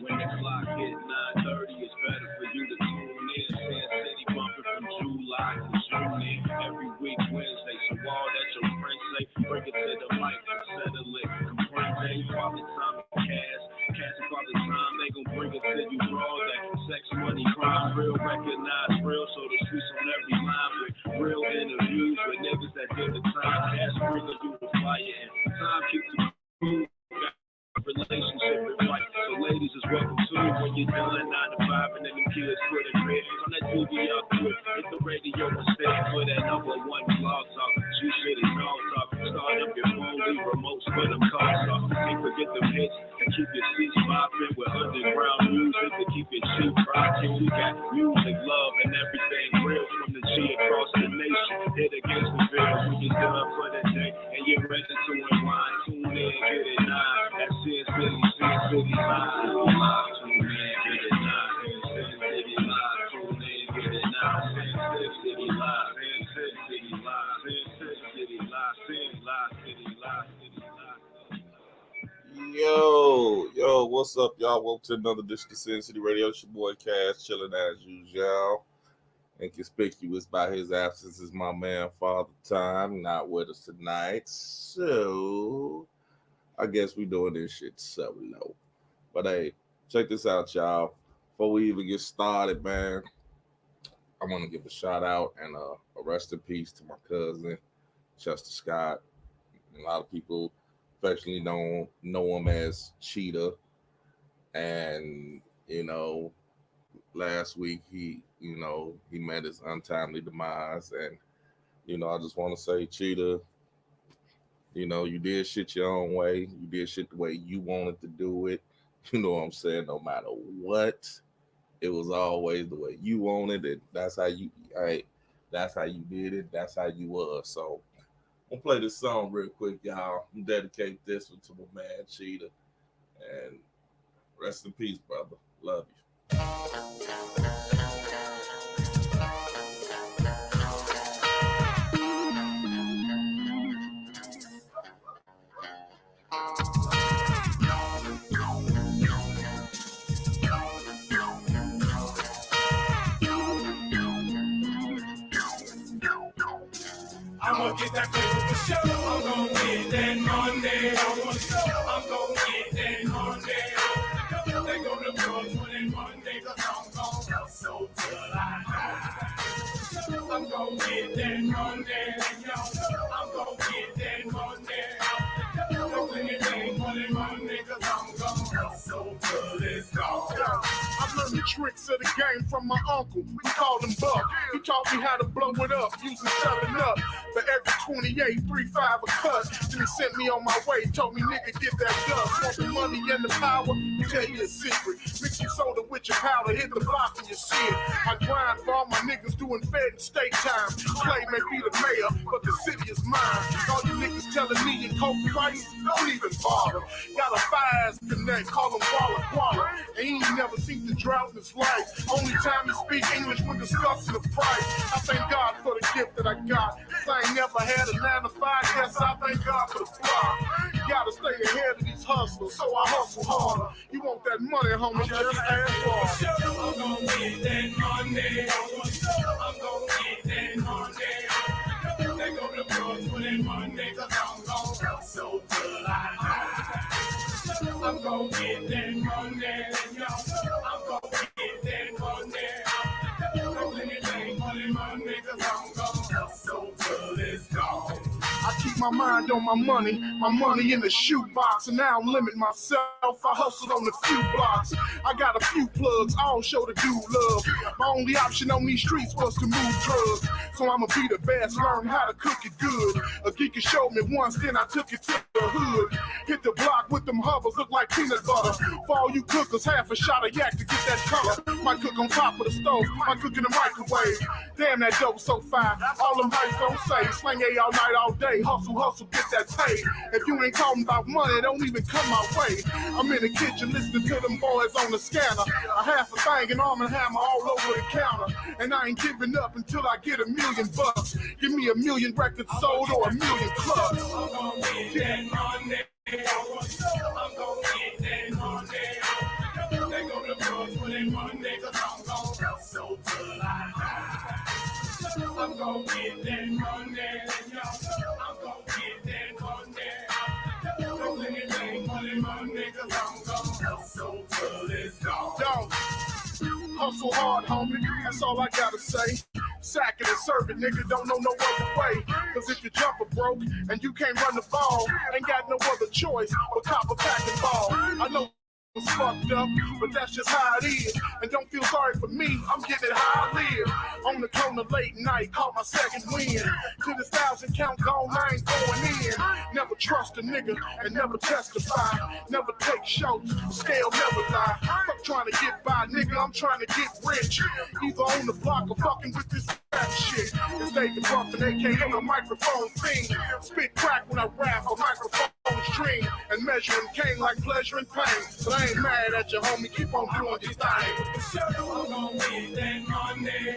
When the clock hit 9:30, it's better for you to tune in. Sin City bumping from July to June every week Wednesday. So all that your friends say, bring it to the mic and settle it. Comprende, Father Time and Cash and Father Time, they gon' bring it to you raw. That sex, money, crime, real, recognize real. So the streets on every line with real interviews with niggas that did the time. Cash bring you the fire and time keep the food. Relationship is right. So ladies is welcome too. When you're done 9 to 5 and then them kids put in bed. On that TV up quick, hit the radio instead for that number one blog talk. G shit is all talk. Start up your phone, leave remotes for them cars off. Can't forget them hits and keep your seats popping with underground music to keep your cheap rocking. We got music, love, and everything real from the G across the nation. Hit against the veil when you're done for the day and you're ready to unwind. Tune in, get it now. That's Sin City Live. Tune in, get it now. Sin City Live. Tune in, get it now. Sin City Live. Sin City Live. Sin City Live. Sin Live. City Live. City Live. Yo, what's up, y'all? Welcome to another edition of Sin City Radio. It's your boy Cash, chilling as usual. Inconspicuous by his absence is my man Father Time, not with us tonight. So I guess we doing this shit solo. But hey, check this out, y'all. Before we even get started, man, I want to give a shout out and a rest in peace to my cousin, Chester Scott. A lot of people affectionately know him as Cheetah. And, last week he met his untimely demise. And, I just want to say, Cheetah, you did shit your own way. You did shit the way you wanted to do it. You know what I'm saying? No matter what, it was always the way you wanted it. That's how you did it. That's how you was. So I'm gonna play this song real quick, y'all. I'm dedicate this one to my man Cheetah. And rest in peace, brother. Love you. I'ma get that paper for sure. I'm gon' get that Monday. I'm gon' get that Monday. They go to drugs when they Monday, cause I'm gon' hustle till I die. I'm gon' get that Monday, I'm gon' get that Monday. Do anything for that Monday, cause I'm gon' hustle till it's gone. I learned the tricks of the game from my uncle. We called him Buck. He taught me how to blow it up using 7-Up. For every 28, 3-5 a cut. Then he sent me on my way. Told me, nigga, get that dust. Want the money and the power? Tell you a secret. Mix your soda with your powder. Hit the block and you see it. I grind for all my niggas doing fed and state time. Clay may be the mayor, but the city is mine. All you niggas telling me in coke price, don't even bother. Got a fire connect, call him Walla Walla. And he ain't never seen the drought in his life. Only time he speak English when discussing the price. I thank God for the gift that I got. I ain't never had a 9 to 5, yes, I thank God for the fly. Gotta stay ahead of these hustlers, so I hustle harder. You want that money, homie, just ask for it. I'm gon' get that Monday. I'm gon' get that Monday. They go to drugs when they Monday, cause I'm gon' hustle till I die. I'm gon' get that Monday. I'm gon' get that Monday. Do anything for that Monday, cause I'm gon' hustle till it's gone. I keep my mind on my money in the shoebox, and I don't limit myself. I hustled on a few blocks. I got a few plugs, I don't show the dude love. My only option on these streets was to move drugs. So I'ma be the best, learn how to cook it good. A geek showed me once, then I took it to the hood. Hit the block with them hovers, look like peanut butter. For all you cookers, half a shot of yak to get that color. Might cook on top of the stove, might cook in the microwave. Damn, that dope so fine, all them hypes don't say. Slang A all night, all day, hustle, get that paid. If you ain't talking about money, don't even come my way. I'm in the kitchen listening to them boys on the scanner. A half a thing and arm and hammer all over the counter. And I ain't giving up until I get $1 million bucks. Give me 1 million records sold or 1 million clubs. I'm gon' get that Monday. I'm hustle hard, homie. That's all I gotta say. Sack it and serve it, nigga. Don't know no other way. Cause if your jumper broke and you can't run the ball, ain't got no other choice but cop a pack and ball. I know it's fucked up, but that's just how it is. And don't feel sorry for me, I'm getting it how I live. On the corner late night, caught my second win. To this 1,000 count gone, I ain't going in. Never trust a nigga and never testify. Never take shows, scale never lie. Fuck trying to get by, nigga, I'm trying to get rich. Either on the block or fucking with this rap shit. It's David Buffin, aka a microphone fiend. Spit crack when I rap, a microphone string. And measuring cane like pleasure and pain. But I ain't mad at you, homie, keep on doing your thing. I'm gon' get that money.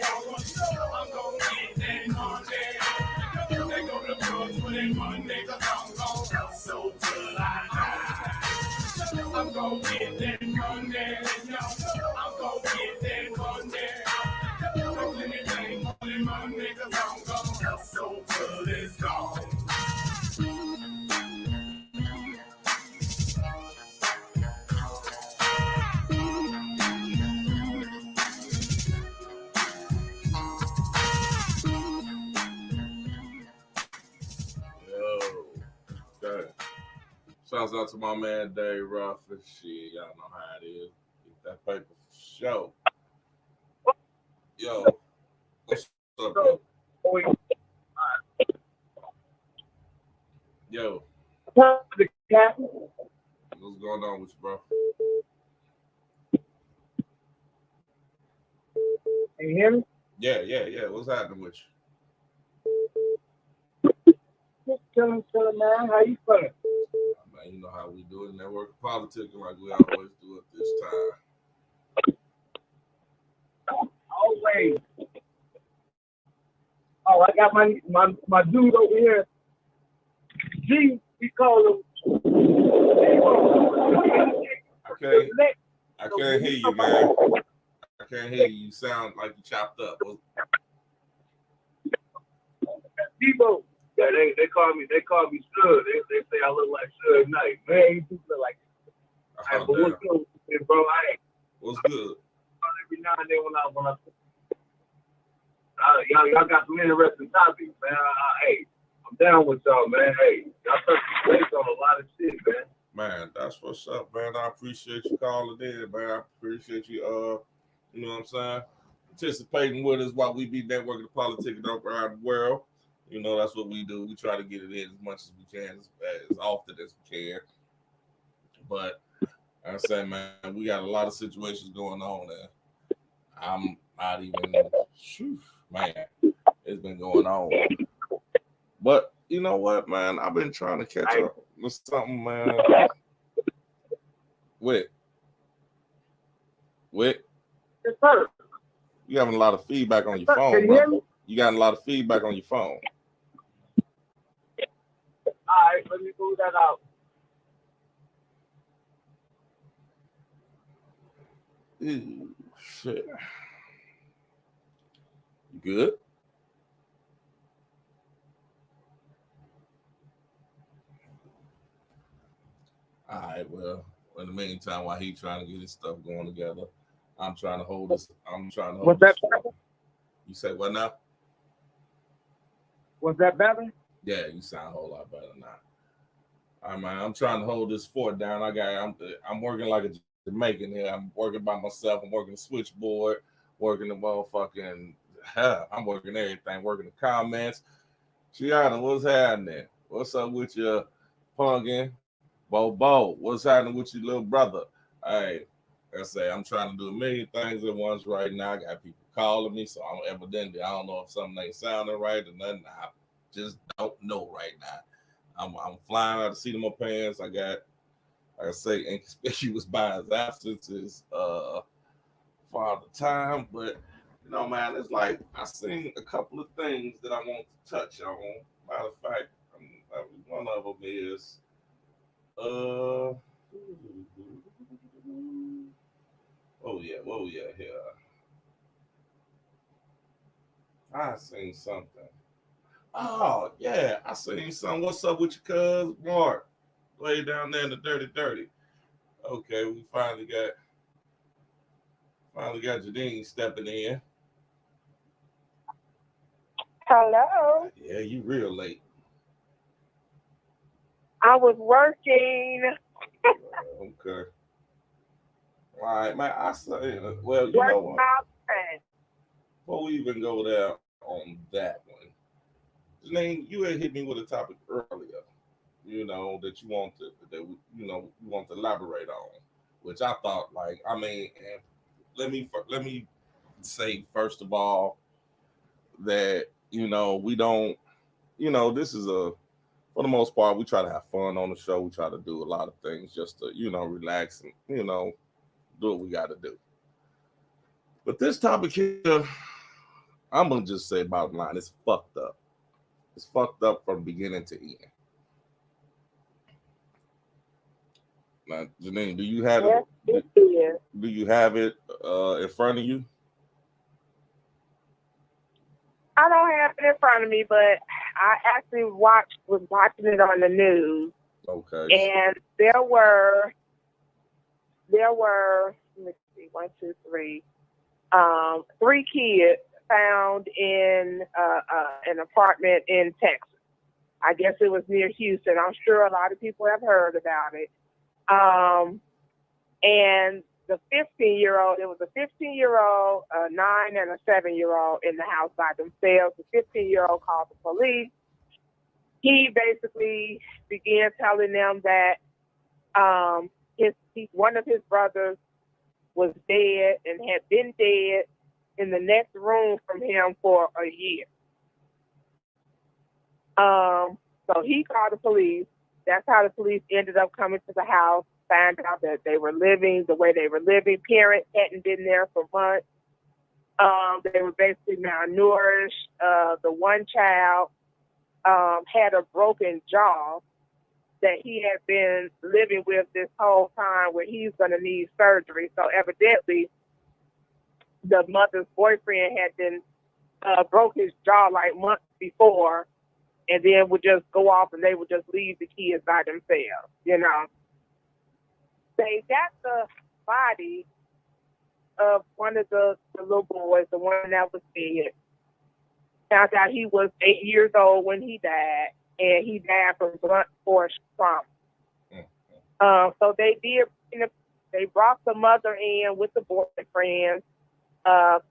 I'm gon' get that money. They go to drugs for that money, cause I'm gon' hustle till I die. I'm gon' get that money. I'm gon' get that money. I'm anything for that money, cause I'm gon' hustle till it's gone. Okay. Shouts out to my man Dave Ruff and shit. Y'all know how it is. Get that paper for show. Yo, what's up, bro? Yo, what's going on with you, bro? Can you hear me? Yeah. What's happening with you? Just chilling, man. How you feeling? Man, you know how we do it. Network politicking like we always do at this time. Always. Oh, I got my dude over here. G, we call him. I can't hear you, man. I can't hear you. You sound like you chopped up. Debo. Yeah, they call me Suge. They say I look like Suge Knight. Man, you do look like. Oh, but what's good, bro? What's good? Every now and then when y'all got some interesting topics, man. Hey, I'm down with y'all, man. Hey, y'all touch base on a lot of shit, man. Man, that's what's up, man. I appreciate you calling in, man. I appreciate you, you know what I'm saying, participating with us while we be networking the politics around the world. You know, that's what we do. We try to get it in as much as we can, as often as we can. But like I say, man, we got a lot of situations going on there. I'm not even, man, it's been going on. But you know what, man? I've been trying to catch up with something, man. With. Yes, sir. You having a lot of feedback on your phone, Can you hear bro. me? You got a lot of feedback on your phone. All right, let me move that out. Ooh, shit. You good? All right, well, in the meantime, while he's trying to get his stuff going together, I'm trying to hold this. Was that better? You say what now? Was that better? Yeah, you sound a whole lot better now. All right, man. I'm trying to hold this fort down. I'm working like a Jamaican here. I'm working by myself. I'm working the switchboard, working the motherfucking. I'm working everything. Working the comments. Gianna, what's happening? What's up with your punkin? Bo, what's happening with your little brother? Hey, like I say, I'm trying to do a million things at once right now. I got people calling me, so I'm evidently, I don't know if something ain't sounding right or nothing. I just don't know right now. I'm flying out of the seat of my pants. I got, like I say, inconspicuous by his absences father time. But, you know, man, it's like I seen a couple of things that I want to touch on. Matter of fact, one of them is, oh yeah, here. I seen something. Oh, yeah, I seen something. What's up with your cuz, Mark? Way down there in the dirty. Okay, we finally Finally got Janine stepping in. Hello. Yeah, you real late. I was working. Okay. All right, man. I say, well, you know Working what? all the time. Before we even go there on that one, Janine, you had hit me with a topic earlier. You know that you want to you want to elaborate on, which I thought like I mean, and let me say first of all that we don't this is a for the most part we try to have fun on the show. We try to do a lot of things just to relax and do what we got to do. But this topic here, I'm gonna just say bottom line, it's fucked up. It's fucked up from beginning to end. Now, Janine, do you have Yes, it? it is. Do you have it in front of you? I don't have it in front of me, but I actually was watching it on the news, Okay. and there were let me see, 1, 2, 3, 3 kids found in an apartment in Texas. I guess it was near Houston. I'm sure a lot of people have heard about it. And the 15-year-old, it was a 15-year-old, a 9 and a 7-year-old in the house by themselves. The 15-year-old called the police. He basically began telling them that one of his brothers was dead and had been dead in the next room from him for a year. So he called the police. That's how the police ended up coming to the house, found out that they were living the way they were living. Parents hadn't been there for months. They were basically malnourished. The one child had a broken jaw that he had been living with this whole time where he's going to need surgery. So evidently, the mother's boyfriend had been broke his jaw like months before, and then would just go off and they would just leave the kids by themselves, They got the body of one of the little boys, the one that was dead. Found out he was 8 years old when he died, and he died from blunt force trauma. So they brought the mother in with the boyfriend,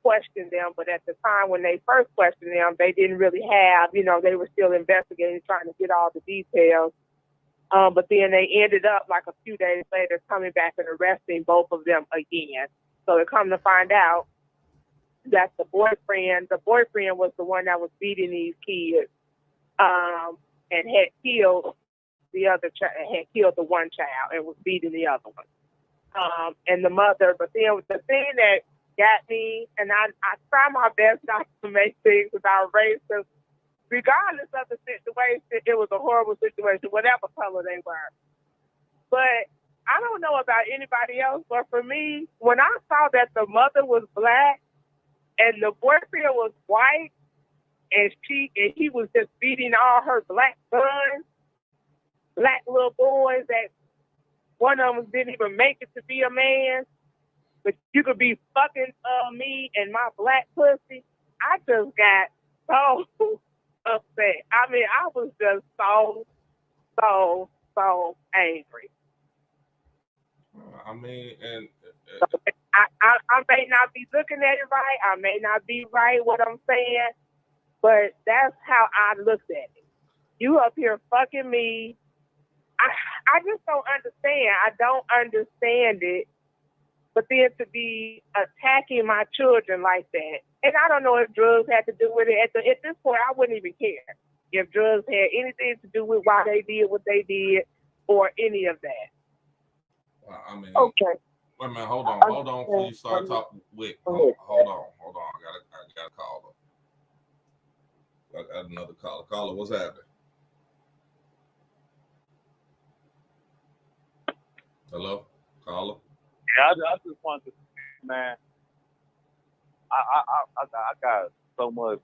questioned them, but at the time when they first questioned them, they didn't really have, they were still investigating, trying to get all the details. But then they ended up, like a few days later, coming back and arresting both of them again. So they come to find out that the boyfriend was the one that was beating these kids, and had killed the other child, had killed the one child and was beating the other one. And the mother, but then the thing that got me, and I try my best not to make things about race, because regardless of the situation, it was a horrible situation, whatever color they were. But I don't know about anybody else, but for me, when I saw that the mother was black and the boyfriend was white, and he was just beating all her black sons, black little boys that one of them didn't even make it to be a man, but you could be fucking me and my black pussy. I just got so upset. I mean, I was just so angry. I mean, and I may not be looking at it right. I may not be right what I'm saying, but that's how I looked at it. You up here fucking me. I just don't understand. I don't understand it. But then to be attacking my children like that, and I don't know if drugs had to do with it. At this point, I wouldn't even care if drugs had anything to do with why they did what they did or any of that. Well, I mean, okay. Wait a minute, hold on before you start talking. Wait, hold on. I got a caller. I got another caller. Caller, what's happening? Hello, caller. Yeah, I just wanted to, man. I got so much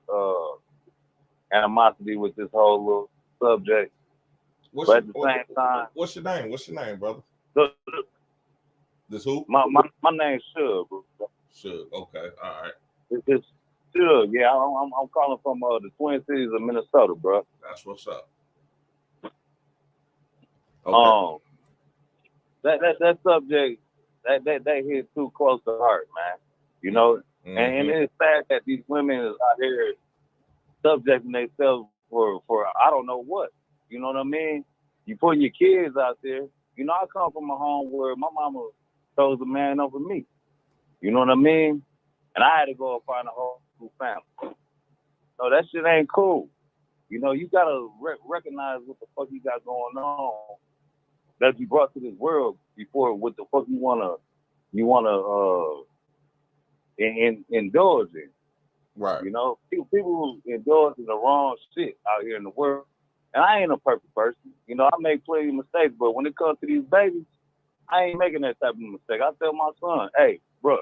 animosity with this whole little subject. But at the same time, what's your name? What's your name, brother? This who? My name's Suge. Suge. Okay. All right. It's Suge. Yeah, I'm calling from the Twin Cities of Minnesota, bro. That's what's up. Okay. That subject that hit too close to heart, man. You know, and it's sad that these women is out here subjecting themselves for I don't know what. You know what I mean? You putting your kids out there. You know, I come from a home where my mama chose a man over me. You know what I mean? And I had to go and find a whole new family. So that shit ain't cool. You know, you gotta recognize what the fuck you got going on that you brought to this world before what the fuck you wanna indulge in. Right. You know, people indulge in the wrong shit out here in the world. And I ain't a perfect person. You know, I make plenty of mistakes, but when it comes to these babies, I ain't making that type of mistake. I tell my son, hey, bro,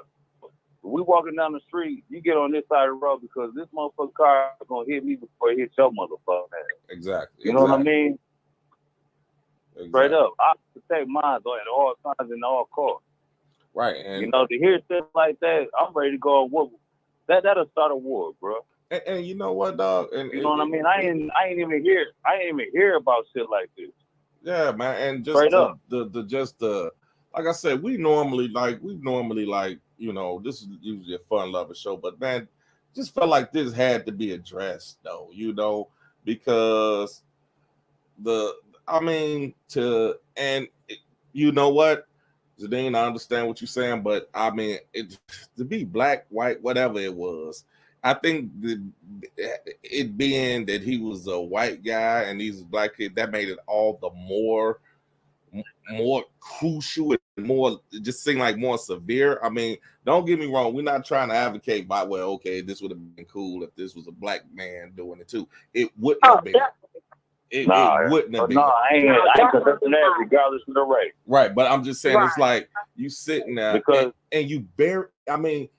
we walking down the street, you get on this side of the road because this motherfucking car is gonna hit me before it hits your motherfucking ass. Exactly. You know what I mean? Exactly. Straight up. I protect mine at all times and all costs. Right. And you know, to hear stuff like that, I'm ready to go on war. That'll start a war, bro. And you know what, dog? And you know what I mean? I ain't even hear about shit like this. Yeah, man. And just the like I said, we normally like, you know, this is usually a fun loving show, but man, just felt like this had to be addressed though, you know, because you know what, Zadine, I understand what you're saying, but I mean, to be black, white, whatever it was, I think it being that he was a white guy and these black kids, that made it all the more crucial and more, it just seemed like more severe. I mean, don't get me wrong, we're not trying to advocate by, well, okay, this would have been cool if this was a black man doing it too. It wouldn't have been. It wouldn't have been. No, I ain't considering that regardless of the race. Right, but I'm just saying, it's like you sitting there because and you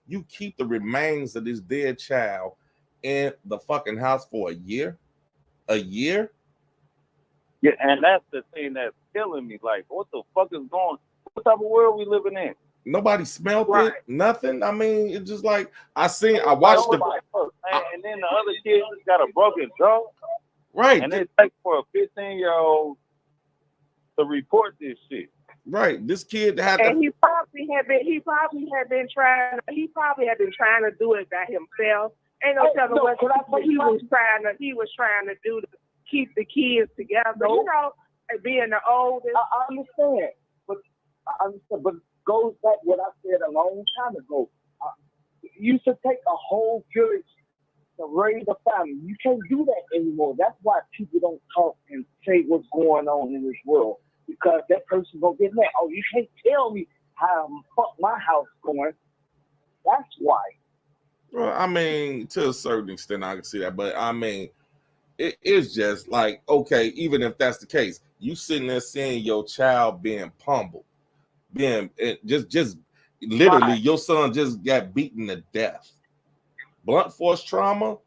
you keep the remains of this dead child in the fucking house for a year. Yeah, and that's the thing that's killing me. Like, what the fuck is going? What type of world we living in? Nobody smelled it, nothing. I mean, it's just like I watched and then the other kid just got a broken jaw. Right. And it takes for a 15-year-old to report this shit. Right. This kid he probably had been trying to do it by himself. Ain't no telling what he was trying to do to keep the kids together. You know, being the oldest. I understand. But it goes back what I said a long time ago. It used to take a whole village to raise a family. You can't do that anymore. That's why people don't talk and say what's going on in this world, because that person gonna get mad. Oh, you can't tell me how fuck my house going. That's why. Well, I mean, to a certain extent, I can see that, but I mean, it is just like, okay, even if that's the case, you sitting there seeing your child being pummeled, just literally, your son just got beaten to death. Blunt force trauma.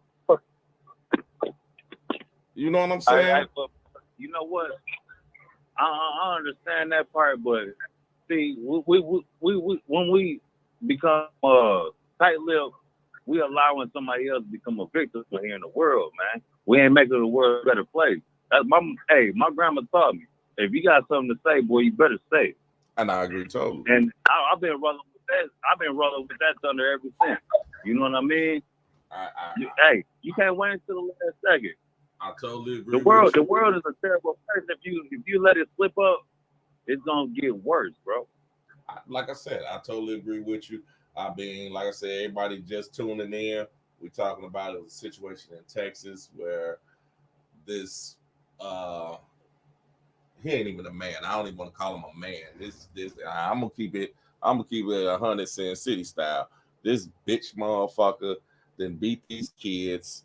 You know what I'm saying? You know what? I understand that part, but see, we when we become tight-lipped, we allowing somebody else to become a victim here in the world, man. We ain't making the world a better place. My grandma taught me, if you got something to say, boy, you better say it. And I agree totally. And I've been rolling with that. I've been rolling with that thunder ever since. You know what I mean? Hey, you can't wait until the last second. I totally agree. The world is a terrible place. If you let it slip up, it's gonna get worse, bro. Like I said, I totally agree with you. I mean, like I said, everybody just tuning in. We're talking about a situation in Texas where this he ain't even a man. I don't even want to call him a man. This I'm gonna keep it 100 Sin City style. This bitch motherfucker then beat these kids,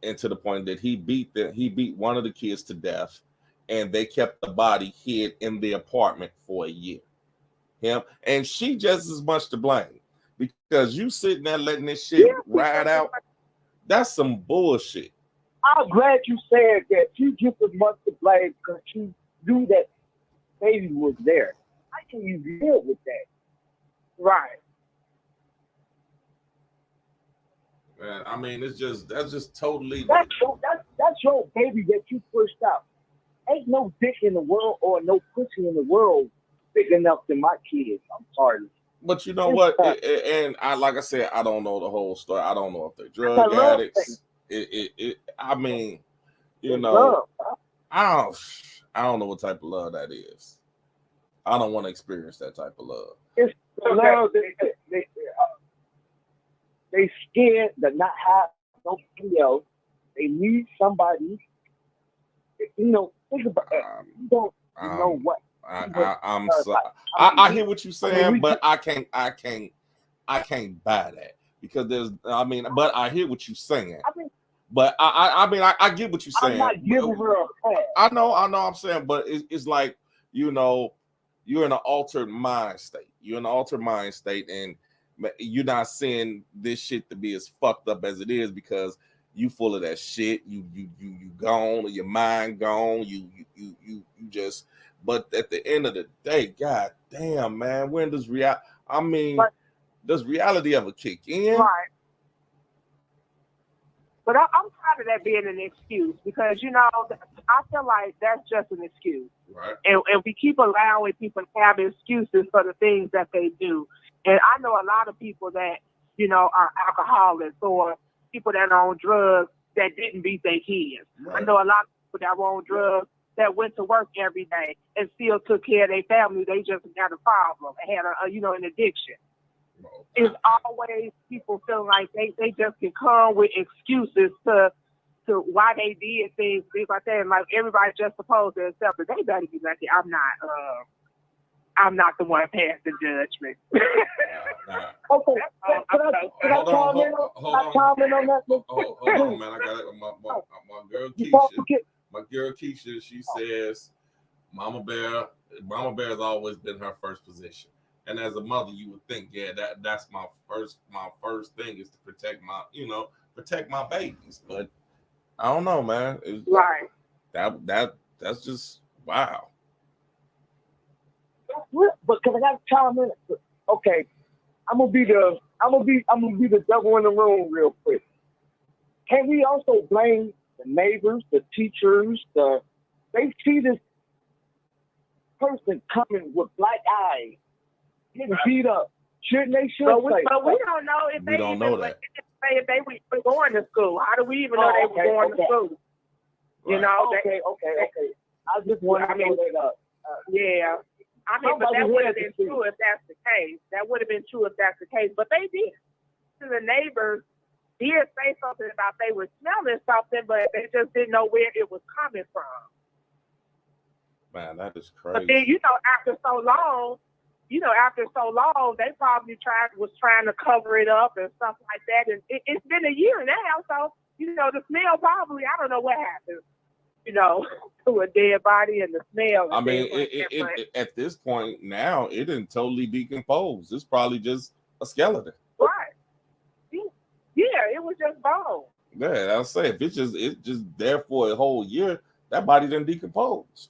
and to the point that he beat one of the kids to death, and they kept the body hid in the apartment for a year. Him and she just as much to blame, because you sitting there letting this shit ride out. That's some bullshit. I'm glad you said that. You just as much to blame because you knew that baby was there. How can you deal with that? Right. Man, I mean, that's just totally. That's your baby that you pushed out. Ain't no dick in the world or no pussy in the world big enough than my kids. I'm sorry. But you know what? And I, like I said, I don't know the whole story. I don't know if they're It's drug a love addicts. I mean, you It's know, love, bro. I don't know what type of love that is. I don't want to experience that type of love. It's the love. They scared to not have nobody else. They need somebody. You know, think about it. You don't know what. I hear what you're saying, but I can't buy that because but I hear what you're saying. But I get what you're saying. I'm not giving her a pass. I know I'm saying, but it's like, you know, you're in an altered mind state. You're in an altered mind state, and you're not seeing this shit to be as fucked up as it is because you full of that shit. You gone, or your mind gone. You just. But at the end of the day, god damn, man, when does does reality ever kick in? Right. But I'm tired of that being an excuse because, you know, I feel like that's just an excuse. Right. And we keep allowing people to have excuses for the things that they do. And I know a lot of people that, you know, are alcoholics or people that are on drugs that didn't beat their kids. Right. I know a lot of people that were on drugs that went to work every day and still took care of their family. They just had a problem and had an addiction. It's always people feeling like they just can come with excuses to why they did things like that. And like everybody's just supposed to accept it. They better be lucky. I'm not the one passing judgment. Okay. Can I comment on that? Hold on, man. I got it. My girl Keisha. My girl Keisha, she says, Mama Bear has always been her first position. And as a mother, you would think, yeah, that's my first thing is to protect my babies. But I don't know, man. Right. That's just wow. But can I chime in? Okay, I'm gonna be the devil in the room real quick. Can we also blame the neighbors, the teachers, they see this person coming with black eyes, getting beat up. Shouldn't they But we don't know if they even say if they were going to school. How do we even know they were going to school? Right. You know? Okay. I just want to know that. Yeah. I mean, but that would have been true if that's the case. But they did. To the neighbors, did say something about they were smelling something, but they just didn't know where it was coming from. Man, that is crazy. But then, after so long, they probably was trying to cover it up and stuff like that. And it's been a year now, so, the smell probably, I don't know what happened, to a dead body and the smell. I mean, it at this point now, it didn't totally decompose. It's probably just a skeleton. Right. Yeah, it was just bone. Yeah, I'll say if it's just there for a whole year, that body didn't decompose.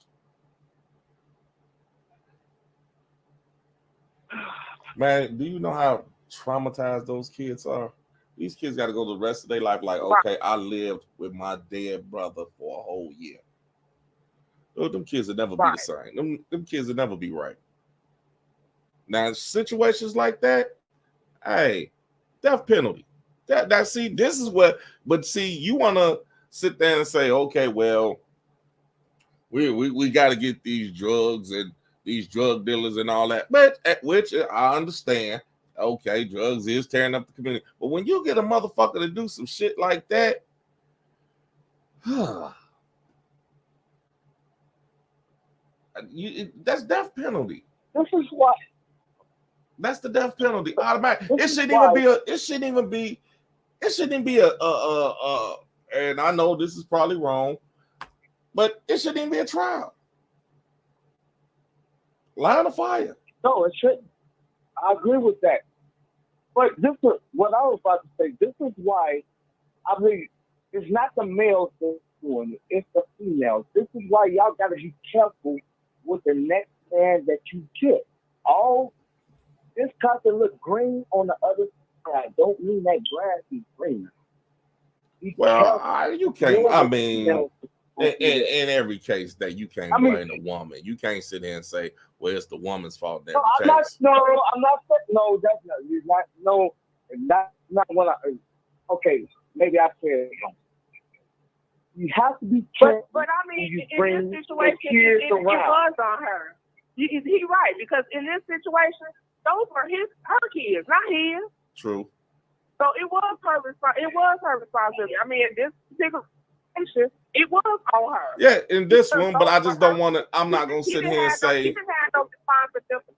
Man, do you know how traumatized those kids are? These kids got to go the rest of their life like, okay, I lived with my dead brother for a whole year. Them kids will never be the same. Them kids will never be right. Now, situations like that, hey, death penalty. This is what, but see, you want to sit there and say, okay, well, we got to get these drugs and these drug dealers and all that, but which I understand. Okay, drugs is tearing up the community, but when you get a motherfucker to do some shit like that, that's death penalty. This is what. That's the death penalty. Automatic. It shouldn't even be a. And I know this is probably wrong, but it shouldn't even be a trial. Line of fire. No, it shouldn't. I agree with that. But this is what I was about to say. This is why, I mean, it's not the males that's doing it. It's the females. This is why y'all got to be careful with the next man that you get. All this cotton look green on the other side don't mean that grass is green. be Well, careful. you can't. More I than mean, females will do that. in every case that you can't I mean- blame the woman. You can't sit there and say, "Well, it's the woman's fault." In No, every I'm not. case. No, I'm not saying. No, that's not. You're not. No, not what I. Okay, maybe I said it wrong. You have to be careful. But I mean, you in bring this the situation, kids it around. was on her. He right, because in this situation, those were her kids, not his. True. So it was her responsibility. I mean, in this particular situation, it was on her. Yeah, in this one, but I just don't want to. I'm not gonna He sit didn't here and have no- say. he didn't have no responsibility.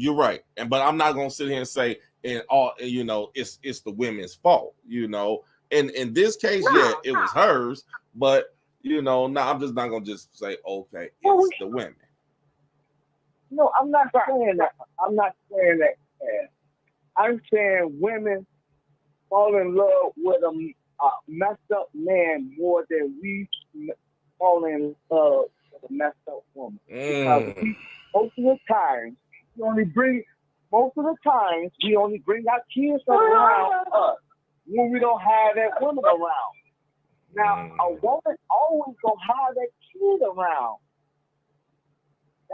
You're right, but I'm not gonna sit here and say, and all it's the women's fault. And in this case, yeah, it was hers, but I'm just not gonna just say, okay, it's the women. No, I'm not saying that. I'm not saying that. I'm saying women fall in love with a messed up man more than we fall in love with a messed up woman. Because most of the time, we only bring our kids around us when we don't have that woman around. Now, a woman always gonna have that kid around.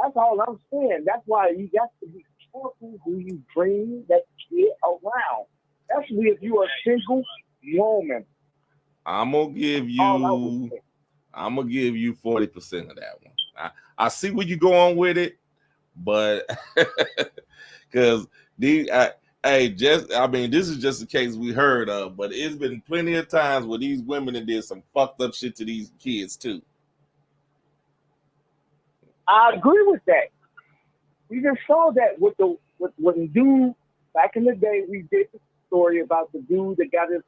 That's all I'm saying. That's why you got to be careful who you bring that kid around. Especially if you're a single woman. I'm gonna give you 40% of that one. I see where you're going with it, but because this is just a case we heard of, but it's been plenty of times where these women have did some fucked up shit to these kids too. I agree with that. We just saw that with the dude back in the day. We did the story about the dude that got his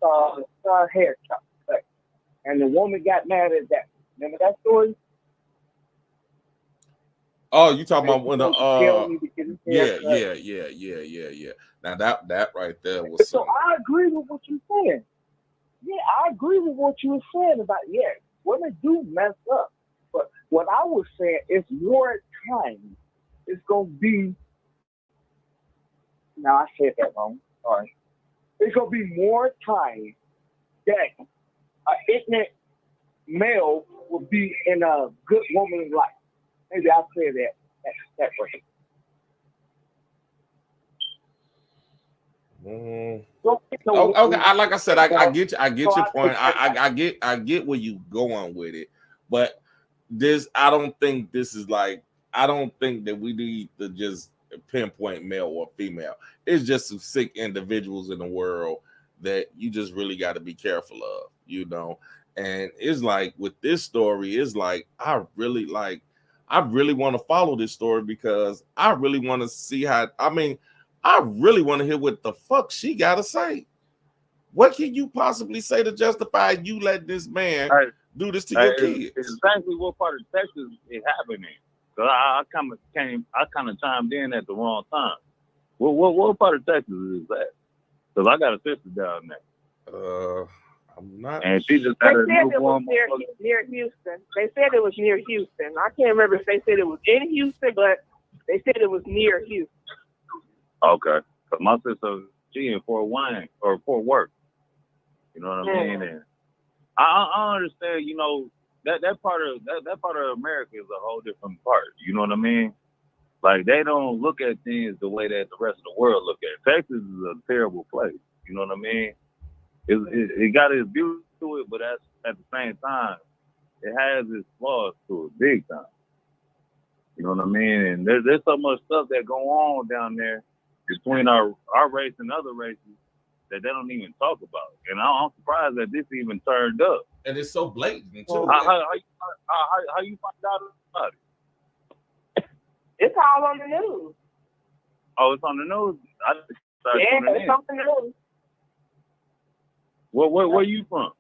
hair cut, and the woman got mad at that. Remember that story? Oh, you talking about when yeah. Now that right there was so. I agree with what you're saying. Yeah, I agree with what you were saying about women do mess up. But what I was saying is more time. It's gonna be. Now I said that wrong. Sorry. It's gonna be more time that an ignorant male will be in a good woman's life. Maybe I'll say that way. Okay, like I said, I get your point. I get where you going with it, but I don't think that we need to just pinpoint male or female. It's just some sick individuals in the world that you just really got to be careful of, And it's like with this story, it's like I really want to follow this story because I really want to see I really want to hear what the fuck she got to say. What can you possibly say to justify you let this man do this to your kids? Exactly what part of Texas it happened in. So I kind of chimed in at the wrong time. What part of Texas is that? Because I got a sister down there. I'm not. And she just had a newborn. Near Houston. They said it was near Houston. I can't remember if they said it was in Houston, but they said it was near Houston. Okay, because my sister, she in Fort Wayne or Fort Worth. You know what I mean? And I understand. That part of America is a whole different part. You know what I mean? Like they don't look at things the way that the rest of the world look at. Texas is a terrible place. You know what I mean? It got its beauty to it, but at the same time, it has its flaws to it, big time. You know what I mean? And there's so much stuff that go on down there between our race and other races that they don't even talk about. And I'm surprised that this even turned up. And it's so blatant too. How you find out about it? It's all on the news. Oh, it's on the news? It's on the news. Where you from?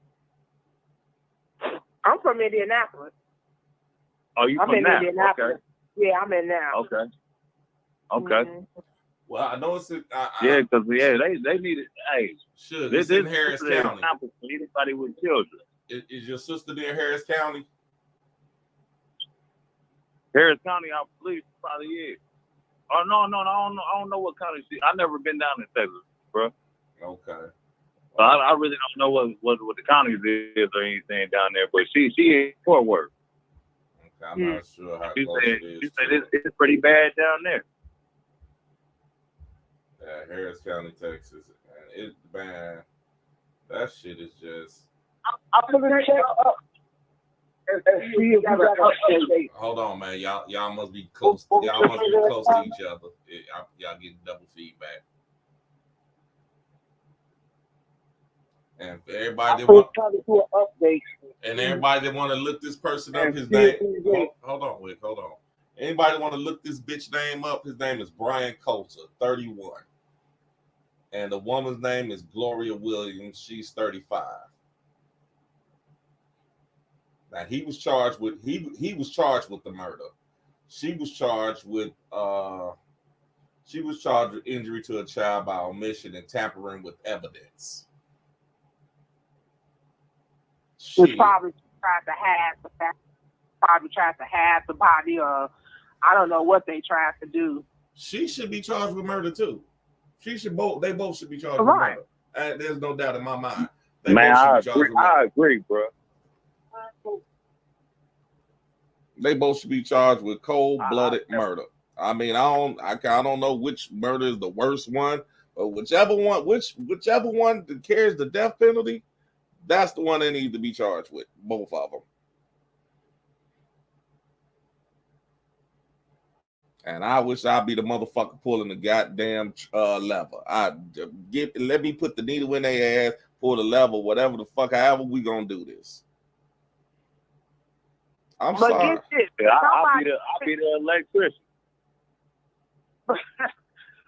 I'm from Indianapolis. Oh, you from now? Indianapolis. Okay. Yeah, I'm in now. Okay. Mm-hmm. Well, I know it's because they need it. Hey, this in Harris County. For anybody with children. Is your sister near Harris County? Harris County, I believe, probably is. Oh no, I don't know what county she. I never been down in Texas, bro. Okay. So I really don't know what the counties is or anything down there, but she in Fort Worth. Okay, I'm not sure how She close said, it is. she said it's pretty bad down there. Yeah, Harris County, Texas. And man, that shit is just. I'm gonna check up and see if you got an update. Hold on, man. Y'all must be close. Y'all must be close to each other. Y'all getting double feedback. And for everybody that want, trying to do an update. and everybody that want to look this person up, his name. Hold on, Wick. Hold on. Anybody want to look this bitch name up? His name is Brian Coulter, 31. And the woman's name is Gloria Williams. She's 35. Now he was charged with he was charged with the murder. She was charged with injury to a child by omission and tampering with evidence. She probably tried to hide the body, or I don't know what they tried to do. She should be charged with murder too. They both should be charged with murder. There's no doubt in my mind. Man, I agree, bro. They both should be charged with cold-blooded murder. I mean, I don't know which murder is the worst one, but whichever one that carries the death penalty, that's the one they need to be charged with. Both of them. And I wish I'd be the motherfucker pulling the goddamn lever. Let me put the needle in their ass, pull the lever, whatever the fuck, however we gonna do this. I'm sorry. Get this, I'll be the electrician.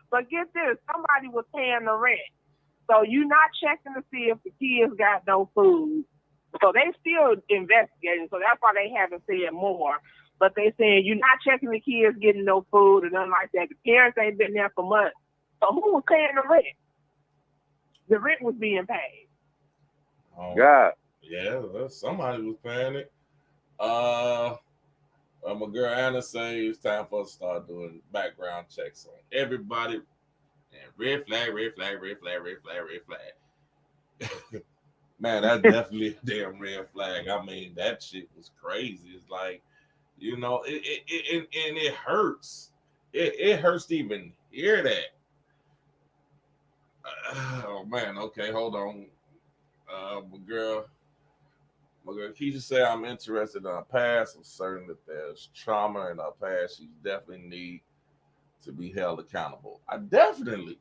But get this, somebody was paying the rent. So you're not checking to see if the kids got no food. So they still investigating. So that's why they haven't said more. But they saying you're not checking the kids getting no food or nothing like that. The parents ain't been there for months. So who was paying the rent? The rent was being paid. Oh, God. Yeah, somebody was paying it. My girl Anna says it's time for us to start doing background checks on everybody. And red flag, red flag, red flag, red flag, red flag. Man, that's definitely a damn red flag. I mean, that shit was crazy. It's like, you know, it hurts. It hurts to even hear that. Oh man, okay, hold on. My girl Keisha said, I'm interested in her past. I'm certain that there's trauma in her past. She definitely need to be held accountable. I definitely.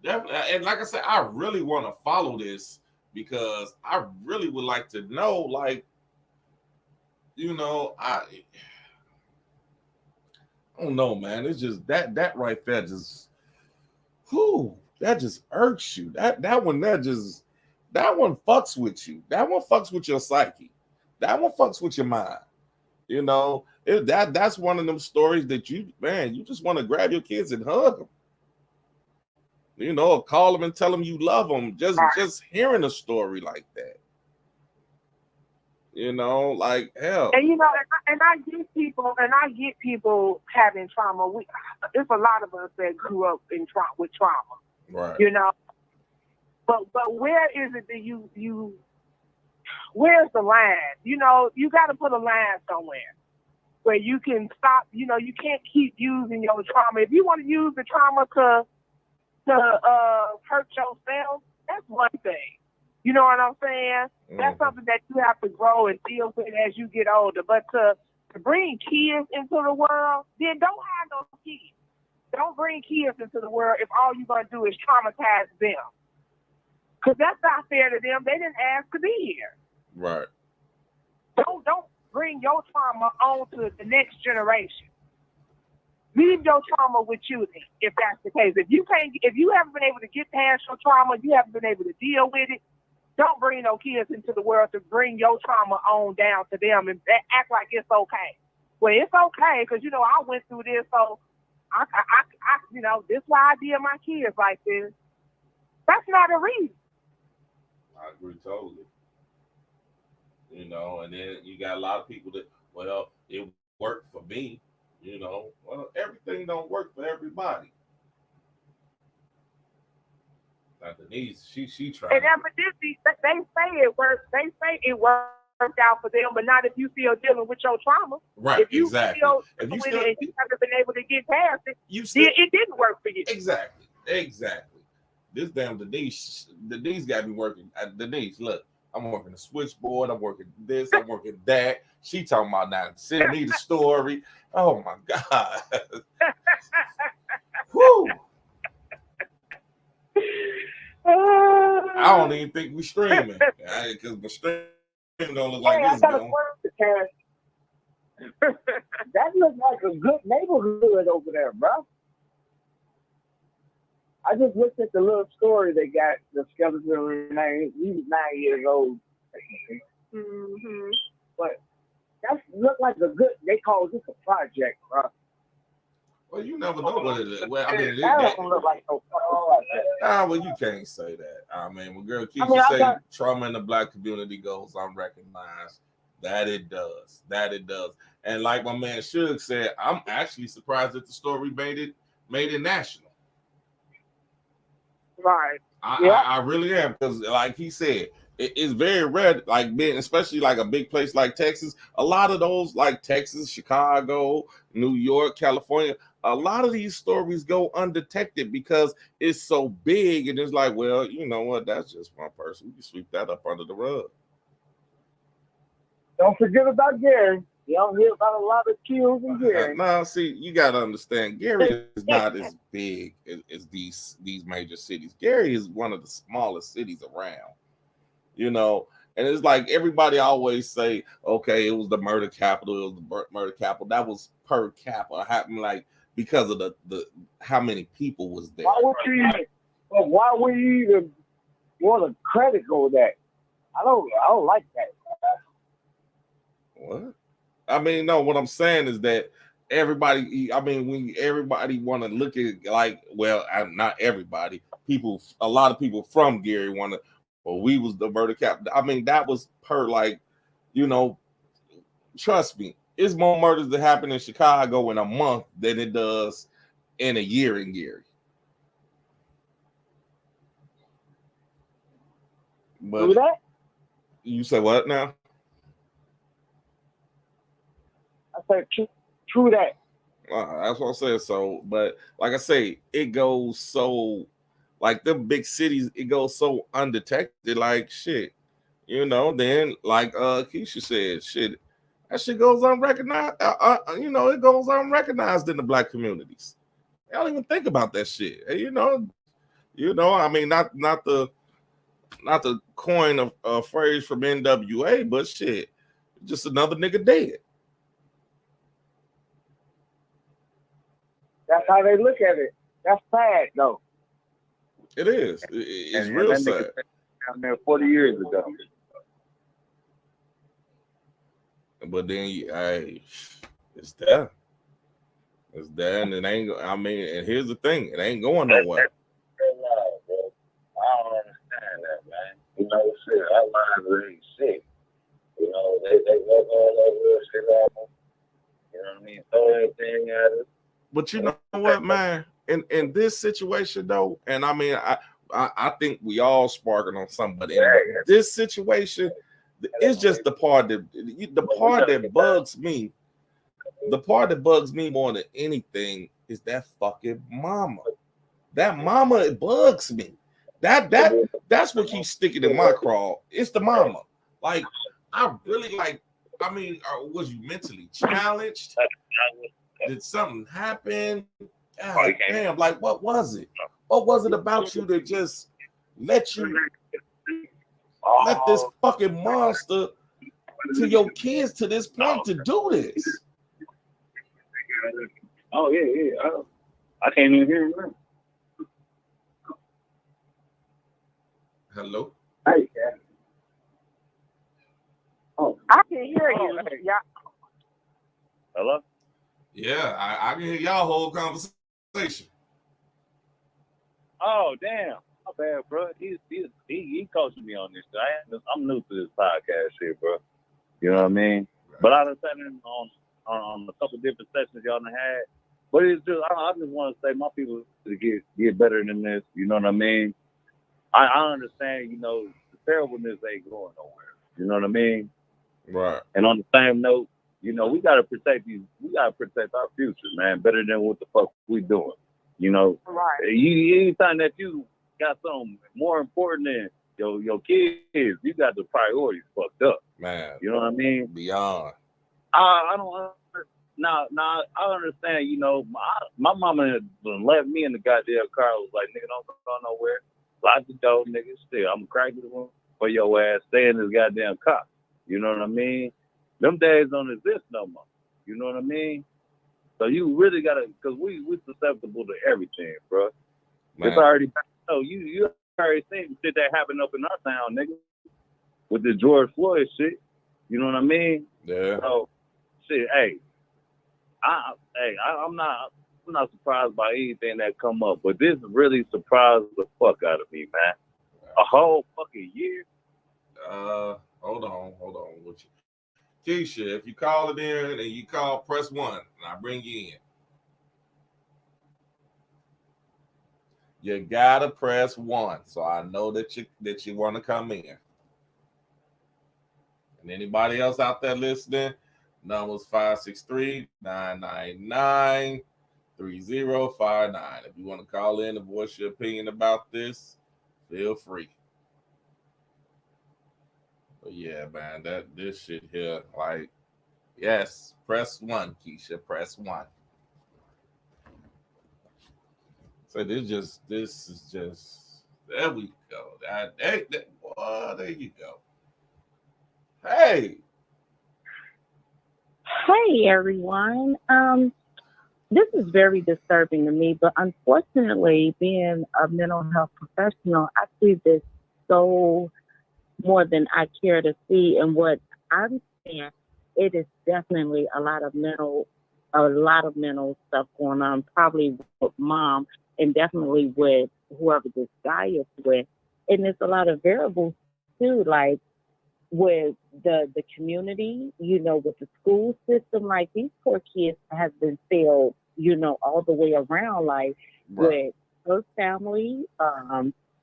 And like I said, I really want to follow this because I really would like to know, like, you know, I don't know, man. It's just that right there just, that just irks you. That one fucks with you. That one fucks with your psyche. That one fucks with your mind. You know, that's one of them stories that you just want to grab your kids and hug them. You know, or call them and tell them you love them. Just hearing a story like that. You know, like hell. And you know, and I get people having trauma. There's a lot of us that grew up with trauma. Right. You know, but where is it that you where's the line? You know, you got to put a line somewhere where you can stop. You know, you can't keep using your trauma. If you want to use the trauma to hurt yourself, that's one thing. You know what I'm saying? Mm-hmm. That's something that you have to grow and deal with as you get older. But to bring kids into the world, then don't have those kids. Don't bring kids into the world if all you're going to do is traumatize them. Because that's not fair to them. They didn't ask to be here. Right. Don't bring your trauma on to the next generation. Leave your trauma with you then, if that's the case. If you haven't been able to get past your trauma, you haven't been able to deal with it, don't bring no kids into the world to bring your trauma on down to them and act like it's okay. Well, it's okay because, you know, I went through this, so I you know, this is why I deal my kids like this. That's not a reason. I agree totally. You know, and then you got a lot of people that, well, it worked for me. You know, well, everything don't work for everybody. Denise, she And trying. evidently, they say it worked. They say it worked out for them, but not if you still dealing with your trauma. Right, If you exactly. still If you with still, it and you haven't been able to get past it, you still, it didn't work for you. exactly. This damn Denise got me working. Denise, look, I'm working the switchboard. I'm working this. I'm working that. She talking about now. Send me the story. Oh my god. Whoo. I don't even think we streaming because my stream don't look like Hey, I this. got a Going. question, Cash. That looks like a good neighborhood over there, bro. I just looked at the little story they got. The skeleton name. He was 9 years old. Mm-hmm. But that looked like a good. They call this a project, bro. Well, you never know what it is. Well, I mean, That don't look like no fucking like that. well, you can't say that. I mean, when girl Keisha I say trauma in the black community goes unrecognized, that it does. And like my man Suge said, I'm actually surprised that the story made it national. Right. I really am, because like he said, it's very rare, like being, especially like a big place like Texas. A lot of those, like Texas, Chicago, New York, California, a lot of these stories go undetected because it's so big, and it's like, well, you know what? That's just one person. We can sweep that up under the rug. Don't forget about Gary. You don't hear about a lot of kills in Gary. No, see, you got to understand, Gary is not as big as these major cities. Gary is one of the smallest cities around, you know. And it's like everybody always say, okay, it was the murder capital. It was the murder capital. That was per capita, happened like because of the how many people was there. Why would you even want to credit go that? I don't like that. What? I mean, no, what I'm saying is that everybody, I mean, when everybody want to look at like, well, not everybody, a lot of people from Gary want to, well, we was the murder cap. I mean, that was per, like, you know, trust me, it's more murders that happen in Chicago in a month than it does in a year in Gary. But do that? You say what now? I said true that. That's what I said. So, but like I say, it goes so, like the big cities, it goes so undetected, like shit, you know. Then, like Keisha said, shit, that shit goes unrecognized. You know, it goes unrecognized in the black communities. I don't even think about that shit. You know. I mean, not the coin a phrase from NWA, but shit, just another nigga dead. That's how they look at it. That's sad, though. It is. It's real sad. Down there 40 years ago. But then, hey, it's there. It's there, and it ain't. I mean, and here's the thing: it ain't going nowhere. I don't understand that, man. You know, shit, our minds ain't sick. You know, they work all over us, shit at them. You know what I mean? Throw everything at us. But you know what, man? In this situation, though, and I mean, I think we all sparking on something, but in this situation, it's just the part that bugs me. The part that bugs me more than anything is that fucking mama. That mama, it bugs me. That's what keeps sticking in my craw. It's the mama. Like, I really like. I mean, was you mentally challenged? Did something happen? God damn! Like, what was it? What was it about you that just let this fucking monster to your kids to this point to do this? Oh yeah. I can't even hear you. Hello. Hey, I can hear you. Yeah. Hello. Yeah, I can hear y'all whole conversation. Oh damn, my bad, bro. He coaching me on this. I'm new to this podcast here, bro. You know what I mean? Right. But I done sat in on a couple different sessions y'all done had. But it's just I just want to say my people to get better than this. You know what I mean? I understand, you know, the terribleness ain't going nowhere. You know what I mean? Right. And on the same note, you know, we gotta protect our future, man, better than what the fuck we doing. You know, Right. Anytime that you got something more important than your kids, you got the priorities fucked up. Man. You know what I mean? Beyond. I don't. Now, I understand. You know, my mama left me in the goddamn car. Was like, nigga, don't go nowhere. Lock the door, nigga. Still, I'm cracking the room for your ass. Stay in this goddamn car. You know what I mean? Them days don't exist no more. You know what I mean? So you really gotta, cause we susceptible to everything, bro. Man. It's already. So you already seen the shit that happened up in our town, nigga, with the George Floyd shit. You know what I mean? Yeah. So, shit, I'm not surprised by anything that come up, but this really surprised the fuck out of me, man. A whole fucking year. Hold on. With you. Keisha, if you call it in and you call, press 1, and I bring you in. You gotta press 1, so I know that you want to come in. And anybody else out there listening, numbers 563-999-3059. If you want to call in and voice your opinion about this, feel free. But yeah, man, this shit here, like, yes, press 1, Keisha, press 1. So this is just, there we go. There you go. Hey. Hey, everyone. This is very disturbing to me, but unfortunately, being a mental health professional, I see this so more than I care to see. And what I'm saying, it is definitely a lot of mental stuff going on, probably with mom and definitely with whoever this guy is with. And there's a lot of variables too, like with the community, you know, with the school system. Like, these poor kids have been failed, you know, all the way around, like with her family.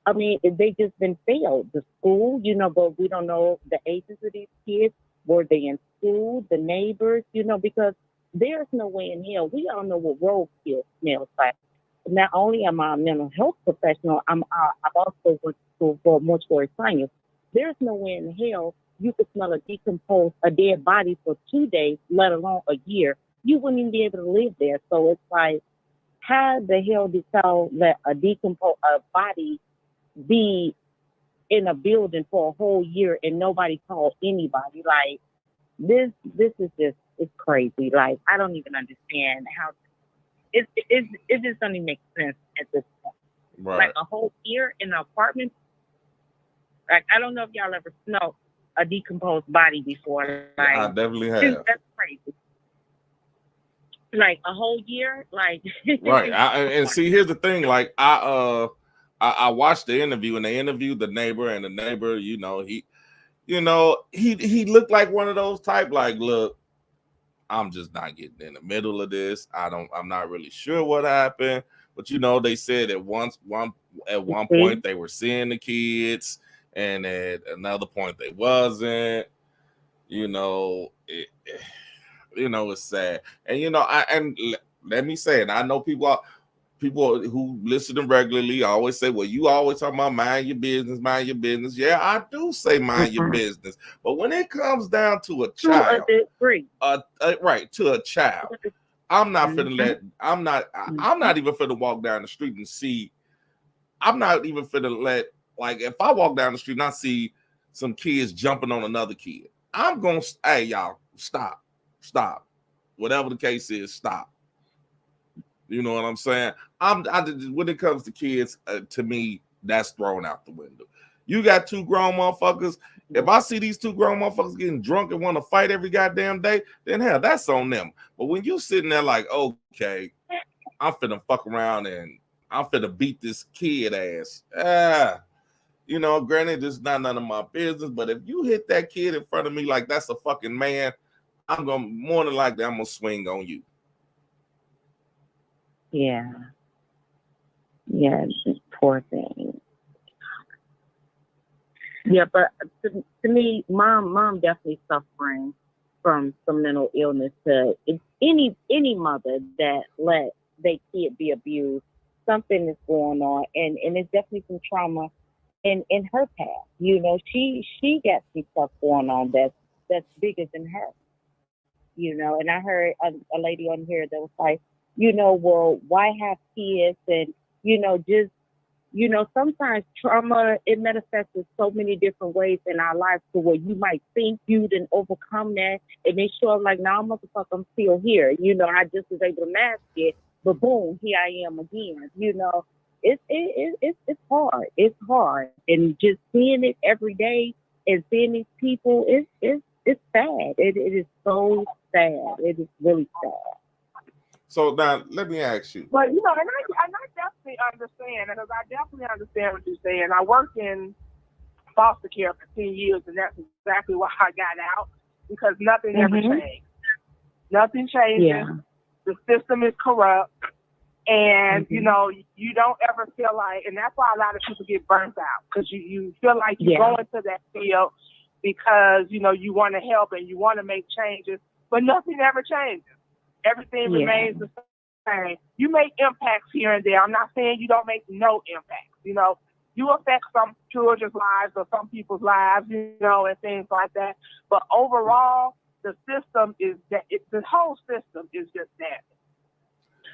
I mean, they just been failed. The school, you know, but we don't know the ages of these kids. Were they in school? The neighbors, you know, because there's no way in hell. We all know what roadkill smells like. Not only am I a mental health professional, I've also went to school for mortuary science. There's no way in hell you could smell a dead body for 2 days, let alone a year. You wouldn't even be able to live there. So it's like, how the hell did y'all let a body be in a building for a whole year and nobody called anybody? Like, this is just, it's crazy. Like, I don't even understand how it just doesn't even make sense at this point. Right. Like, a whole year in an apartment. Like, I don't know if y'all ever smelled a decomposed body before. Like, I definitely have. That's crazy. Like, a whole year, like. Right. And see, here's the thing. Like, I watched the interview, and they interviewed the neighbor, and the neighbor, he looked like one of those type, like, look, I'm just not getting in the middle of this. I'm not really sure what happened, but they said at one point they were seeing the kids, and at another point they wasn't. It's sad. And let me say it. I know people who listen to regularly always say, well, you always talk about mind your business. Yeah, I do say mind your business. But when it comes down to a child, to a child, I'm not finna I'm not even finna walk down the street and see. I'm not even finna let, like, if I walk down the street and I see some kids jumping on another kid, I'm gonna, hey, y'all, stop. Whatever the case is, stop. You know what I'm saying? When it comes to kids, to me, that's thrown out the window. You got two grown motherfuckers. If I see these two grown motherfuckers getting drunk and want to fight every goddamn day, then hell, that's on them. But when you sitting there like, okay, I'm finna fuck around and I'm finna beat this kid ass. Granted, it's not none of my business, but if you hit that kid in front of me like that's a fucking man, I'm gonna more than likely I'm gonna swing on you. Yeah, poor thing. Yeah, but to me, mom definitely suffering from some mental illness. To any mother that let their kid be abused, something is going on, and it's definitely some trauma in her past. You know, she got some stuff going on that's bigger than her. You know, and I heard a lady on here that was like, well, why have kids, and just sometimes trauma, it manifests in so many different ways in our lives to where you might think you didn't overcome that and then show up like, nah, motherfucker, I'm still here. I just was able to mask it, but boom, here I am again. It's hard. It's hard. And just seeing it every day and seeing these people, it's sad. It is so sad. It is really sad. So now let me ask you. But and I definitely understand, because I definitely understand what you're saying. I worked in foster care for 10 years, and that's exactly why I got out, because nothing ever changed. Nothing changes. Yeah. The system is corrupt, and you don't ever feel like, and that's why a lot of people get burnt out, because you feel like you go into that field because you want to help and you want to make changes, but nothing ever changes. Everything remains the same. You make impacts here and there. I'm not saying you don't make no impacts. You affect some children's lives or some people's lives, and things like that. But overall, the system is that the whole system is just that.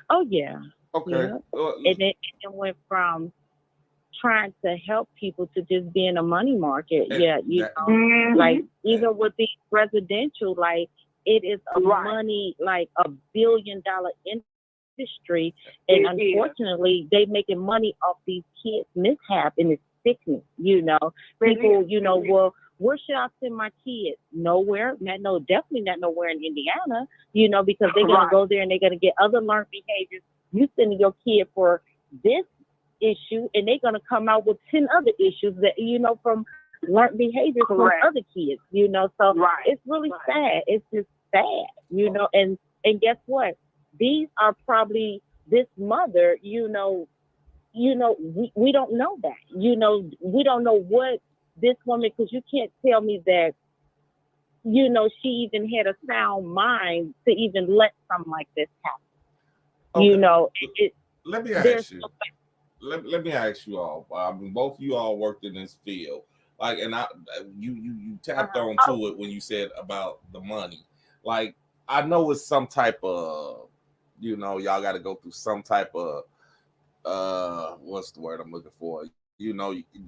Oh yeah. Okay. Yeah. And it went from trying to help people to just being a money market. Like even with the residential, like, it is a money, like $1 billion industry, and unfortunately, they making money off these kids' mishap, and it's sickening. People, well, where should I send my kids? Nowhere. Definitely not nowhere in Indiana. Because they're gonna go there and they're gonna get other learned behaviors. You sending your kid for this issue, and they're gonna come out with 10 other issues that from learned behaviors from other kids. So it's really sad. It's just sad, and guess what? These are probably this mother, we don't know that. We don't know what this woman, because you can't tell me that, she even had a sound mind to even let something like this happen. Okay. Let me ask you. Let me ask you all. I mean, both of you all worked in this field. Like, and you tapped onto it when you said about the money. Like, I know it's some type of, y'all got to go through some type of, what's the word I'm looking for?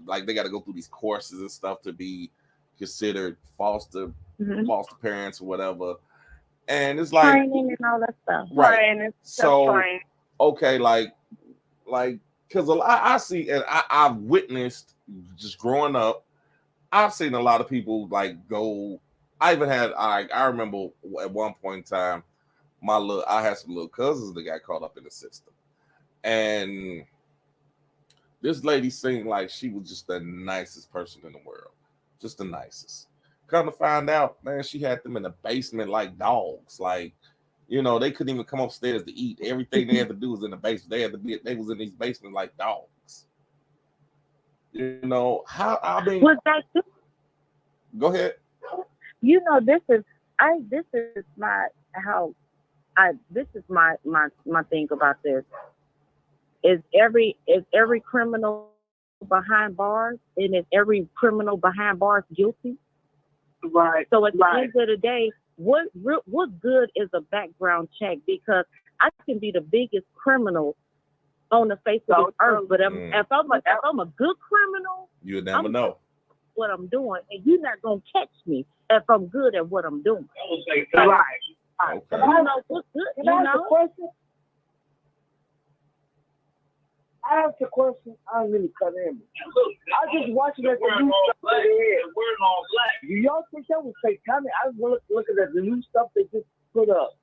Like they got to go through these courses and stuff to be considered foster parents or whatever. And it's like training and all that stuff. Right. So, okay, like, because I see, and I've witnessed just growing up, I've seen a lot of people like go. I even had I remember at one point in time, I had some little cousins that got caught up in the system, and this lady seemed like she was just the nicest person in the world, just the nicest. Come to find out, man, she had them in the basement like dogs. Like, they couldn't even come upstairs to eat. Everything they had to do was in the basement. They was in these basements like dogs. How I mean. Was that too? Go ahead. This is my thing about this. Is every criminal behind bars, and is every criminal behind bars guilty? Right. So at the end of the day, what good is a background check? Because I can be the biggest criminal on the face of the earth, but if I'm a good criminal, you never know what I'm doing, and you're not gonna catch me if I'm good at what I'm doing. Right. Okay. What's good? Can I ask a question? I asked a question. I didn't really cut in. I was just watching that the new stuff they had. We're all black. Do y'all think that was satanic? I was looking at the new stuff they just put up.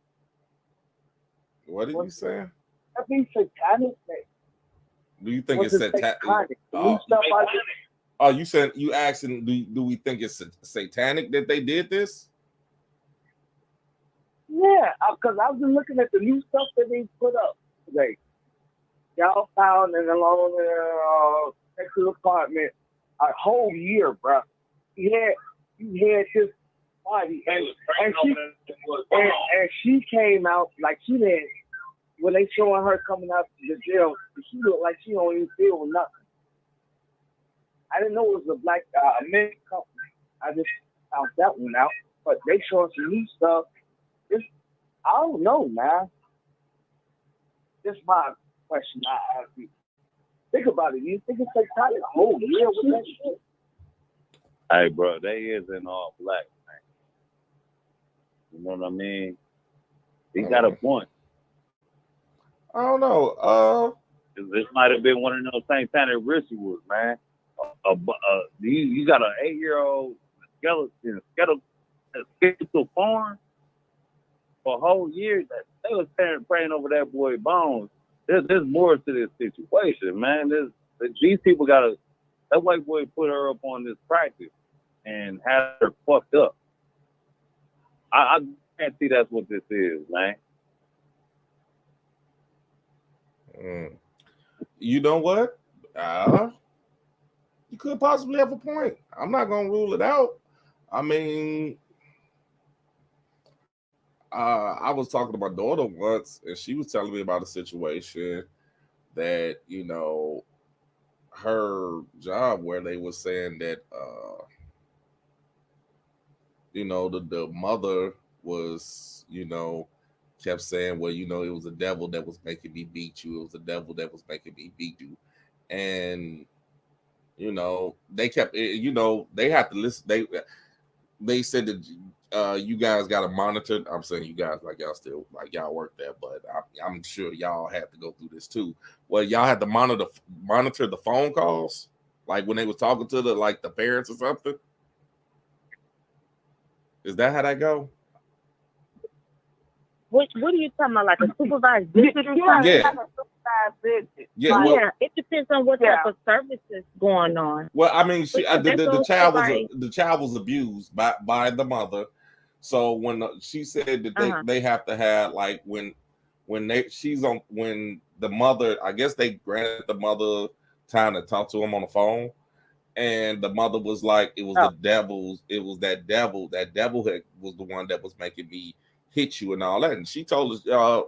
What are you saying? That means satanic. Do you think it's satanic? You asking? Do we think it's satanic that they did this? Yeah, because I was looking at the new stuff that they put up today. Y'all found in a lone sexual apartment a whole year, bro. He had this party, and she came out like she didn't. When they showing her coming out to the jail, she looked like she don't even feel nothing. I didn't know it was a black American company. I just found that one out. But they showing some new stuff. I don't know, man. This is my question I ask you. Think about it. You think it's like a whole year with that shit? Hey, bro, they is in all black, man. You know what I mean? He got a point. I don't know. This might have been one of those same Tanner rituals, man. You got an 8-year-old skeletal farm for a whole year. That they was praying over that boy bones. There's more to this situation, man. These people that white boy put her up on this practice and had her fucked up. I can't see that's what this is, man. You know what? You could possibly have a point. I'm not gonna rule it out. I mean, I was talking to my daughter once, and she was telling me about a situation that, you know, her job where they were saying that, you know, the mother was, you know, kept saying, well, you know, it was the devil that was making me beat you. It was the devil that was making me beat you. And, you know, they kept, you know, they have to listen. They said that you guys got to monitor. I'm saying you guys, like y'all still, like y'all work there, but I'm sure y'all had to go through this too. Well, y'all had to monitor the phone calls, like when they was talking to the parents or something. Is that how that go? What are you talking about? Like a supervised visit or something? Yeah. Yeah, well, it depends on what type of service is going on. Well, I mean, the child was abused by the mother. So when she said that they have to have, like, when the mother, I guess they granted the mother time to talk to him on the phone, and the mother was like, it was the devil's, it was that devil was the one that was making me hit you and all that. And she told us,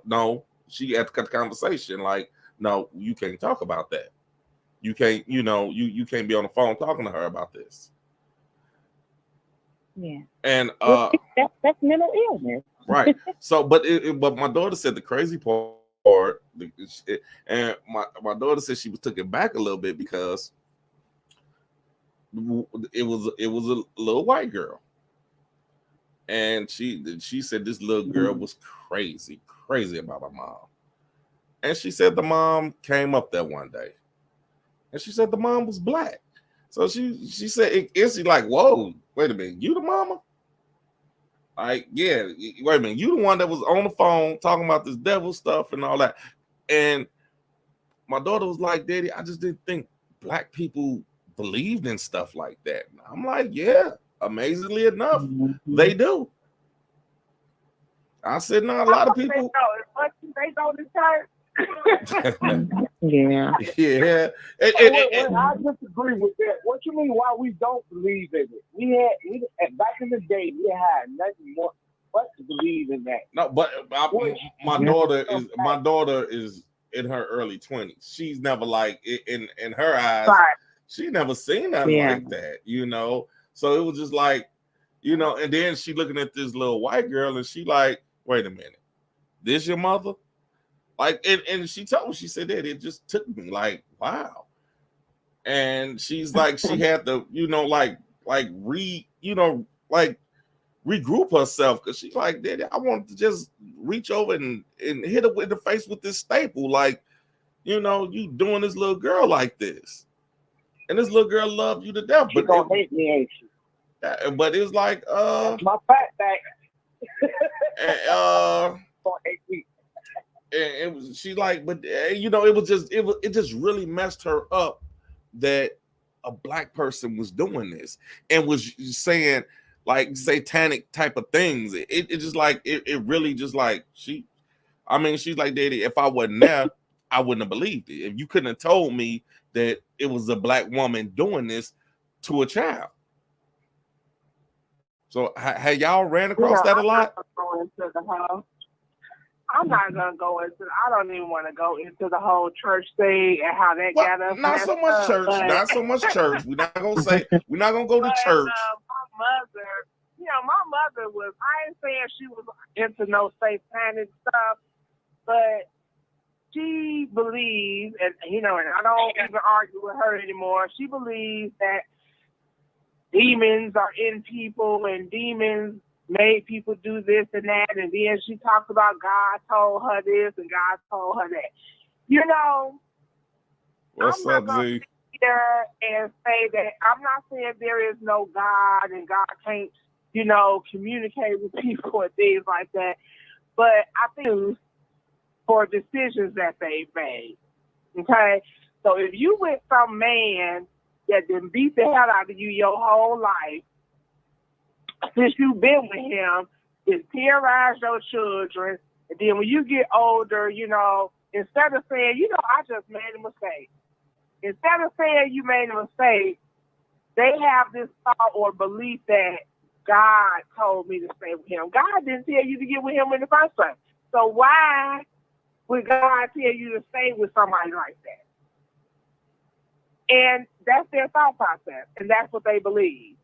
no, she had to cut the conversation. Like, no, you can't talk about that. You can't, you know, you can't be on the phone talking to her about this. Yeah. And that's mental illness. Right. So, but my daughter said the crazy part, and my daughter said she was taken back a little bit because it was a little white girl. And she said this little girl was crazy about my mom. And she said the mom came up there one day. And she said the mom was black. So she said, instantly, like, whoa, wait a minute, you the mama? Like, yeah, wait a minute, you the one that was on the phone talking about this devil stuff and all that. And my daughter was like, Daddy, I just didn't think black people believed in stuff like that. And I'm like, yeah. Amazingly enough, they do. I said, no, a lot of people. They go to church. Yeah. Yeah. I disagree with that. What you mean? Why we don't believe in it? We back in the day, we had nothing more but to believe in that. No, but my daughter is in her early 20s. She's never, like, in her eyes, she never seen nothing like that, you know. So it was just like, you know, and then she looking at this little white girl and she like, wait a minute, this your mother? Like, and she told me, she said that it just took me like, wow. And she's like, she had to, you know, like regroup herself, because she's like, Daddy, I wanted to just reach over and hit her in the face with this staple. Like, you know, you doing this little girl like this. And this little girl loved you to death. She gonna hate me, ain't she? But it was like, that's my fat back. And it was, she like, but you know, it just really messed her up that a black person was doing this and was saying like satanic type of things. It just like it really just like she's like, Daddy, if I wasn't there, I wouldn't have believed it. If you couldn't have told me that it was a black woman doing this, to a child. So have y'all ran across that a lot? I'm not gonna go into. I don't even want to go into the whole church thing and how that got us. Not so much church. Not so much church. We're not gonna say. We're not gonna go to church. My mother was. I ain't saying she was into no satanic stuff, but she believes, and and I don't even argue with her anymore. She believes that demons are in people, and demons made people do this and that, and then she talks about God told her this and God told her that. What's I'm up, not Z? here and say that I'm not saying there is no God and God can't, communicate with people and things like that. But I think for decisions that they've made. Okay? So if you with some man that then beat the hell out of you your whole life, since you've been with him, is terrorize your children, and then when you get older, instead of saying, I just made a mistake. Instead of saying you made a mistake, they have this thought or belief that God told me to stay with him. God didn't tell you to get with him in the first place. So why would God tell you to stay with somebody like that? And that's their thought process, and that's what they believe.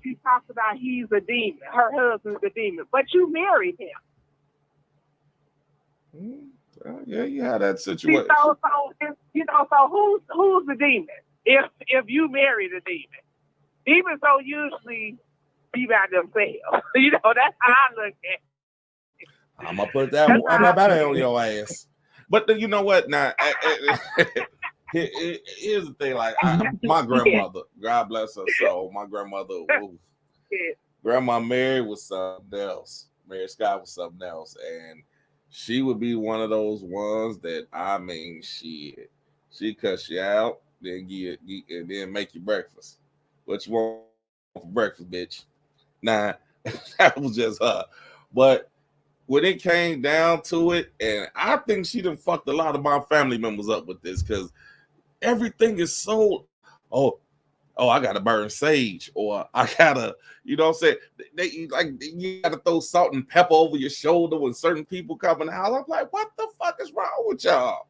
She talks about he's a demon. Her husband's a demon. But you married him. Yeah, you had that situation. So who's the demon? If you married a demon. Demons don't usually be by themselves. That's how I look at it. I'm going to put that on your ass. But you know what? Now, here's the thing. Like, my grandmother, God bless her soul, my grandmother, Grandma Mary was something else. Mary Scott was something else. And she would be one of those ones that, she cuss you out, then and then make you breakfast. What you want for breakfast, bitch? Nah, that was just her. But when it came down to it, and I think she done fucked a lot of my family members up with this, because everything is so, I gotta burn sage, or I gotta, you gotta throw salt and pepper over your shoulder when certain people come in the house. I'm like, what the fuck is wrong with y'all?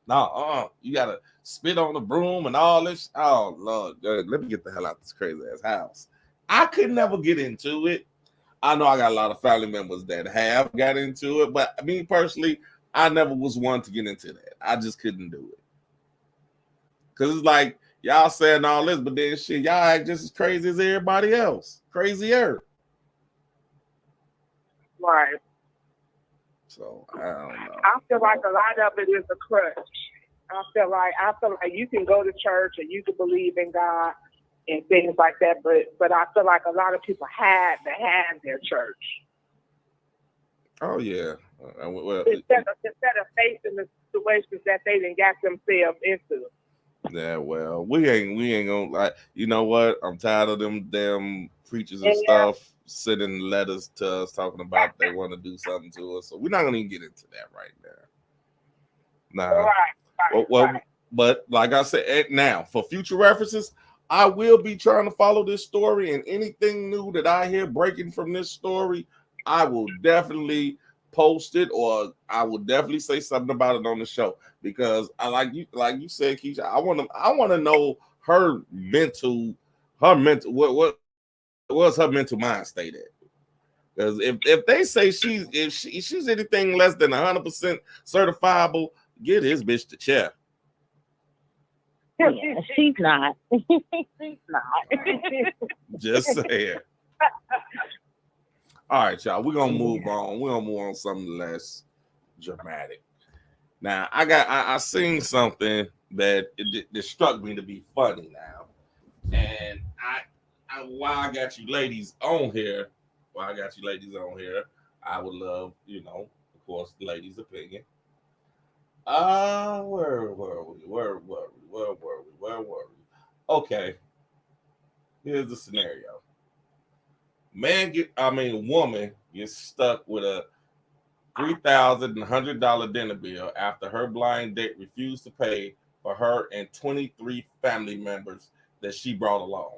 No, you gotta spit on the broom and all this. Oh Lord, let me get the hell out of this crazy ass house. I could never get into it. I know I got a lot of family members that have got into it, but me personally, I never was one to get into that. I just couldn't do it. Cause it's like y'all saying all this, but then shit, y'all act just as crazy as everybody else. Crazier. Right. So I don't know. I feel like a lot of it is a crutch. I feel like you can go to church and you can believe in God and things like that, but I feel like a lot of people had to have their church. Oh yeah. Well, instead of facing the situations that they done got themselves into. Yeah, well, we ain't gonna, like, you know what? I'm tired of them damn preachers and stuff sending letters to us talking about they want to do something to us. So we're not gonna even get into that right now. Nah. Right. But like I said, now for future references, I will be trying to follow this story, and anything new that I hear breaking from this story, I will definitely post it, or I will definitely say something about it on the show, because I like you said, Keisha, I want to know her mental what's her mental mind state at. Because if they say she's anything less than 100% certifiable, get his bitch to chair. Yeah, she's not. She's not. Just saying. All right, y'all. We're gonna move on. We're gonna move on to something less dramatic. Now, I seen something that it struck me to be funny now, and while I got you ladies on here, I would love, of course, the ladies' opinion. Where were we? Okay, here's the scenario. Woman gets stuck with a $3,100 dinner bill after her blind date refused to pay for her and 23 family members that she brought along.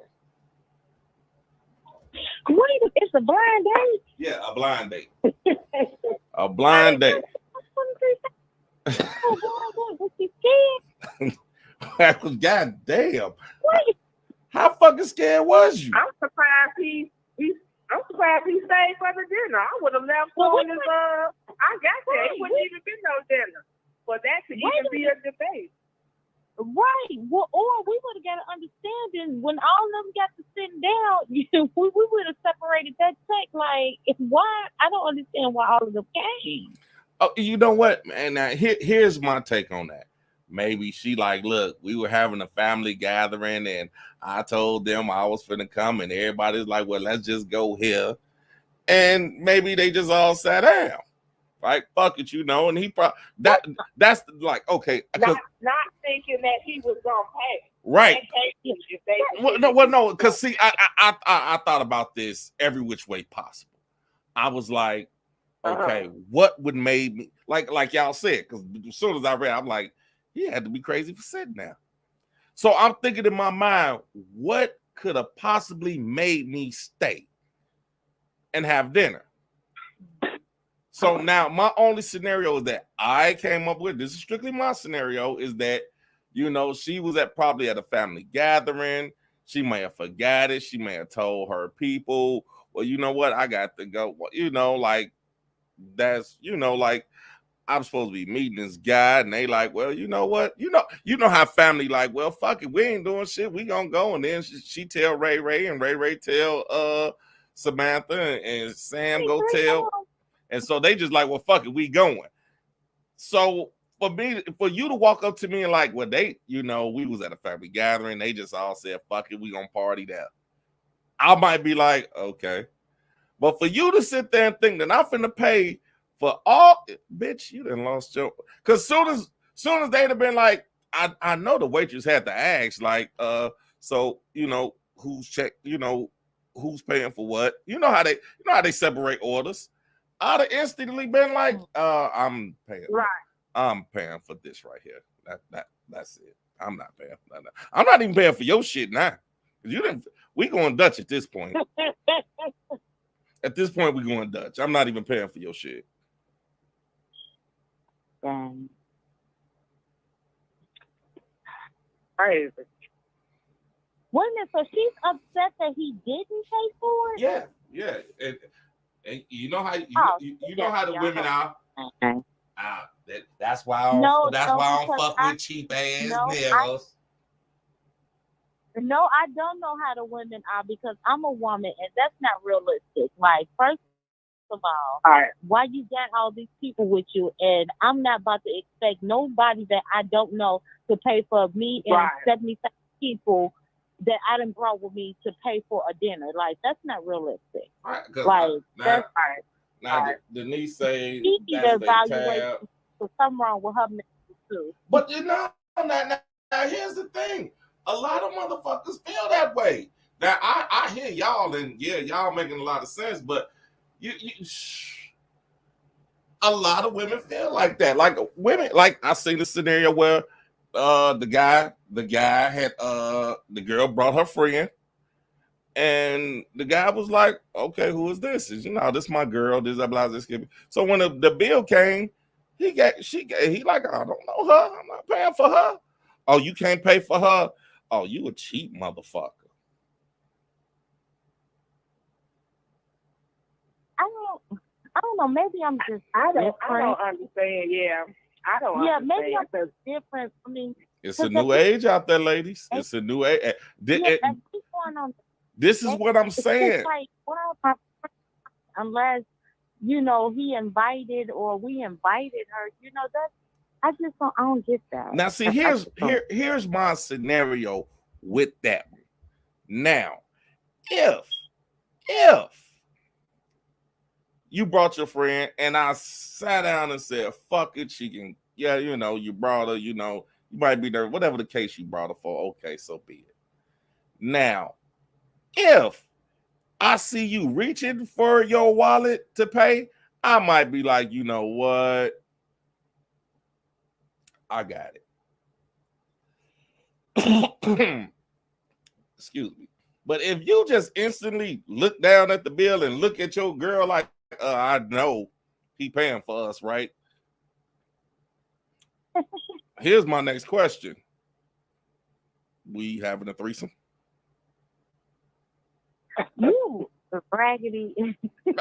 Wait, it's a blind date? Yeah, a blind date. A blind date. Was she scared? God damn. How fucking scared was you? I'm surprised he stayed for the dinner. I would have left soon as I got there. It wouldn't even be no dinner. For that to even be a debate. Right. Well, or we would have got an understanding when all of them got to sitting down. We would have separated that check. Like, why? I don't understand why all of them came. Oh, you know what, man? Now here's my take on that. Maybe she like, look, we were having a family gathering, and I told them I was finna come, and everybody's like, well, let's just go here, and maybe they just all sat down. Right, fuck it, you know, and he probably that's like okay, not thinking that he was gonna pay. Right. No, because see, I thought about this every which way possible. I was like, okay, what would made me like y'all said? Because as soon as I read, I'm like, he had to be crazy for sitting there. So I'm thinking in my mind, what could have possibly made me stay and have dinner? So now my only scenario is that I came up with, this is strictly my scenario, is that, you know, she was probably at a family gathering. She may have forgot it. She may have told her people, well, you know what? I got to go. Well, you know, like that's, you know, like I'm supposed to be meeting this guy, and they like, well, you know what? You know how family like, well, fuck it. We ain't doing shit. We gonna go. And then she tell Ray, and Ray tell Samantha, and Sam go tell. And so they just like, well, fuck it, we going. So for you to walk up to me and like, well, they, you know, we was at a family gathering. They just all said, fuck it, we gonna party there. I might be like, okay. But for you to sit there and think that I'm finna pay for all, bitch, you done lost your, because soon as they'd have been like, I know the waitress had to ask, like, so, you know, who's paying for what? You know how they separate orders. I'd have instantly been like, I'm paying. Right. I'm paying for this right here. That's it. I'm not paying for that. I'm not even paying for your shit now. We going Dutch at this point. At this point, we going Dutch. I'm not even paying for your shit. Crazy. Wait a minute, so she's upset that he didn't pay for it? Yeah. And you know how you know how the women are. Okay. That's why I don't fuck with cheap ass niggas. No, I don't know how the women are because I'm a woman and that's not realistic. Like, first of all right, why you got all these people with you, and I'm not about to expect nobody that I don't know to pay for me and 75 people that I done brought with me to pay for a dinner. Like, that's not realistic. Right, like, that's right. Now, Denise say she need to evaluate for something wrong with her mental too. But you know, now here's the thing. A lot of motherfuckers feel that way. Now, I hear y'all, and yeah, y'all making a lot of sense, but a lot of women feel like that. Like women, like I seen a scenario where the guy had the girl brought her friend, and the guy was like, okay, who is this? Is, you know, this my girl, this blah this. So when the bill came, he like, I don't know her, I'm not paying for her. Oh, you can't pay for her? Oh, you a cheap motherfucker. I don't know. Maybe I'm just. I don't understand. Yeah, I don't. Yeah, understand. maybe I'm just different. I mean, it's a new age out there, ladies. It's a new age. This is what I'm saying. Like, well, unless you know he invited or we invited her, you know that. I don't get that. Now, see, here's my scenario with that one. Now, if you brought your friend and I sat down and said, fuck it, she can, yeah, you know, you brought her, you know, you might be there, whatever the case you brought her for, okay, so be it. Now, if I see you reaching for your wallet to pay, I might be like, you know what? I got it. Excuse me. But if you just instantly look down at the bill and look at your girl like, I know he paying for us, right? Here's my next question. We having a threesome? You raggedy.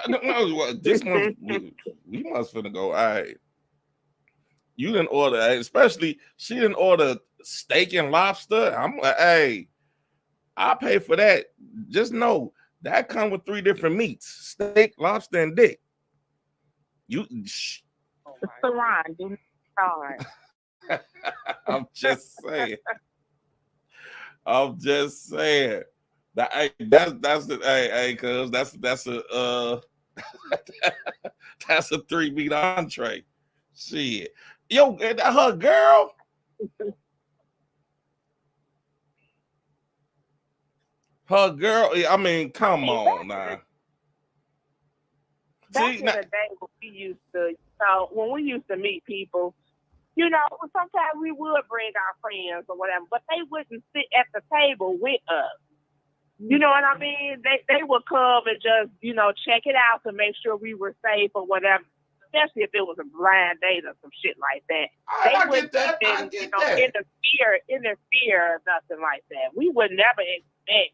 No, this month we must finna go. All right. You didn't order, especially she didn't order steak and lobster. I'm like, hey, I pay for that. Just know that comes with 3 different meats: steak, lobster, and dick. You, Saran, do not start. I'm just saying. I'm just saying. That's the hey, cuz that's a that's a 3 meat entree. Shit. Yo, her girl. Her girl, I mean, come on now. Back in the day when we used to meet people, sometimes we would bring our friends or whatever, but they wouldn't sit at the table with us. You know what I mean? They would come and just, check it out to make sure we were safe or whatever, especially if it was a blind date or some shit like that. I get that. I get that. Interfere or nothing like that. We would never expect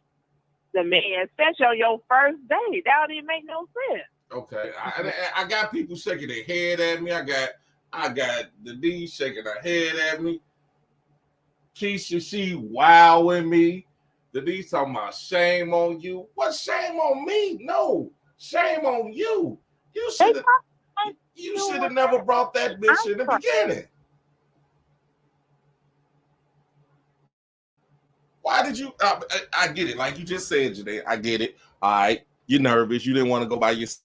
the man, especially on your first date. That don't even make no sense. Okay. I got people shaking their head at me. I got the D shaking her head at me. Keisha, she wowing me. The D talking about shame on you. What shame on me? No, shame on you. You should have never brought that bitch in the beginning. Why did you? I get it. Like you just said, Janae, I get it. All right, you're nervous. You didn't want to go by yourself.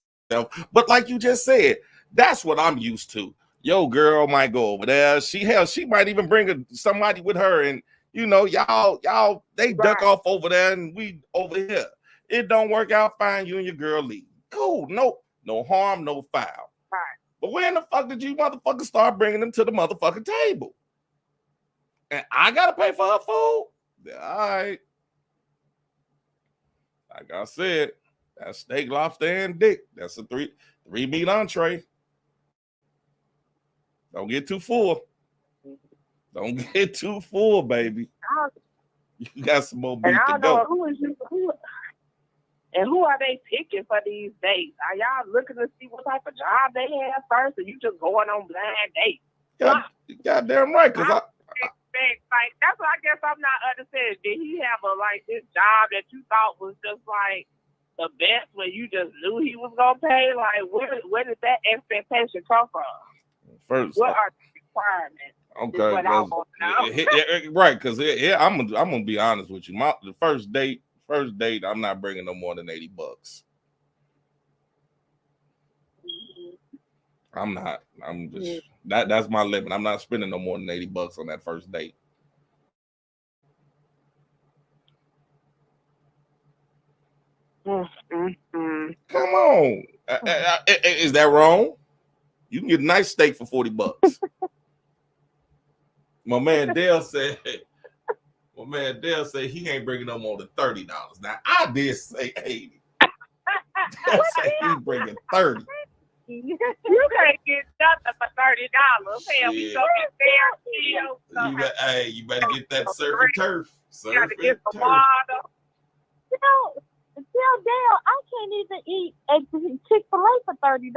But like you just said, that's what I'm used to. Yo, girl might go over there. She might even bring somebody with her, and y'all they duck off over there, and we over here. It don't work out fine. You and your girl leave. Cool. No harm, no foul. Right. But when the fuck did you motherfuckers start bringing them to the motherfucking table? And I gotta pay for her food? All right. Like I said, that's steak, lobster, and dick. That's a three meat entree. Don't get too full. Don't get too full, baby. You got some more meat to go. Who are they picking for these dates? Are y'all looking to see what type of job they have first, or you just going on blind dates? Goddamn right, because that's what I guess I'm not understanding. Did he have this job that you thought was just like the best, where you just knew he was gonna pay? Like, where did that expectation come from? First, what are the requirements? Okay, right? Because I'm gonna be honest with you. The first date, I'm not bringing no more than $80. I'm not. I'm just that's my limit. I'm not spending no more than $80 on that first date. Come on, is that wrong? You can get a nice steak for $40. My man Dale said he ain't bringing no more than $30. Now I did say 80. Dale said he bringing 30. You can't get nothing for $30. Hell, we go get there. You better get that surf and turf. You gotta get some water. Tell Dale I can't even eat at Chick-fil-A for $30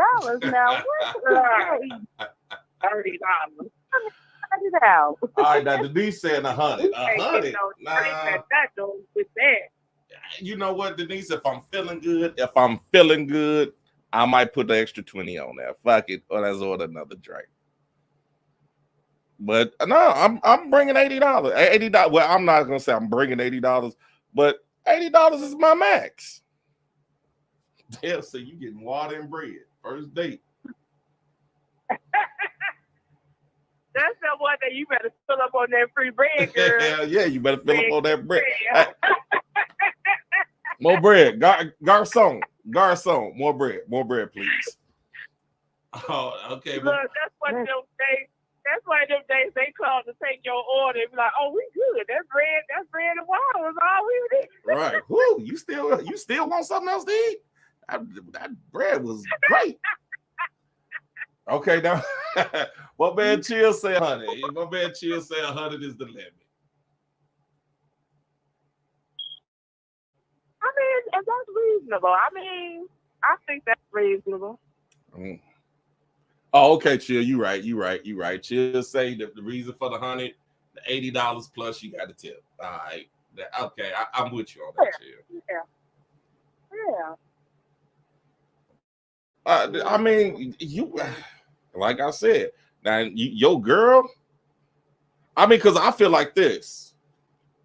now. $30. Out. All right, now Denise saying 100. 100. Nah. You know what, Denise? If I'm feeling good, I might put the extra 20 on there. Fuck it, or let's order another drink. But no, I'm bringing $80. $80. Well, I'm not gonna say I'm bringing $80, but $80 is my max. Damn, so you getting water and bread first date. That's the one that you better fill up on that free bread, girl. Hell yeah, you better fill up on that bread. More bread. Garçon, more bread, please. Oh, okay. Look, that's what of them days they come to take your order and be like, "Oh, we good. That's bread and water. Is all we need." Right. Whoo, you still want something else to eat? That bread was great. Okay, now my man Chill say 100. My man Chill say 100 is the limit. I mean, and that's reasonable. I mean, I think that's reasonable. Mm. Oh, okay, Chill. You right. Chill say that the reason for the 100, the $80 plus you got to tip. All right. Okay, I'm with you on that, Chill. Yeah. I mean, you like I said, now your girl. I mean, because I feel like this.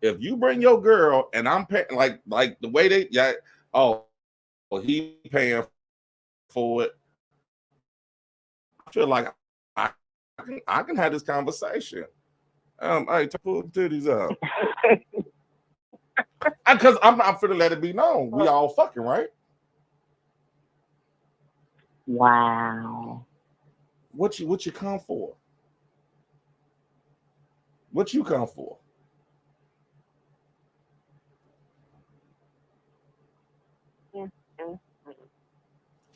If you bring your girl and I'm paying like the way they he paying for it. I feel like I can have this conversation. Hey, pull the titties up. Because I'm not finna let it be known. We all fucking, right? Wow. What you come for? What you come for?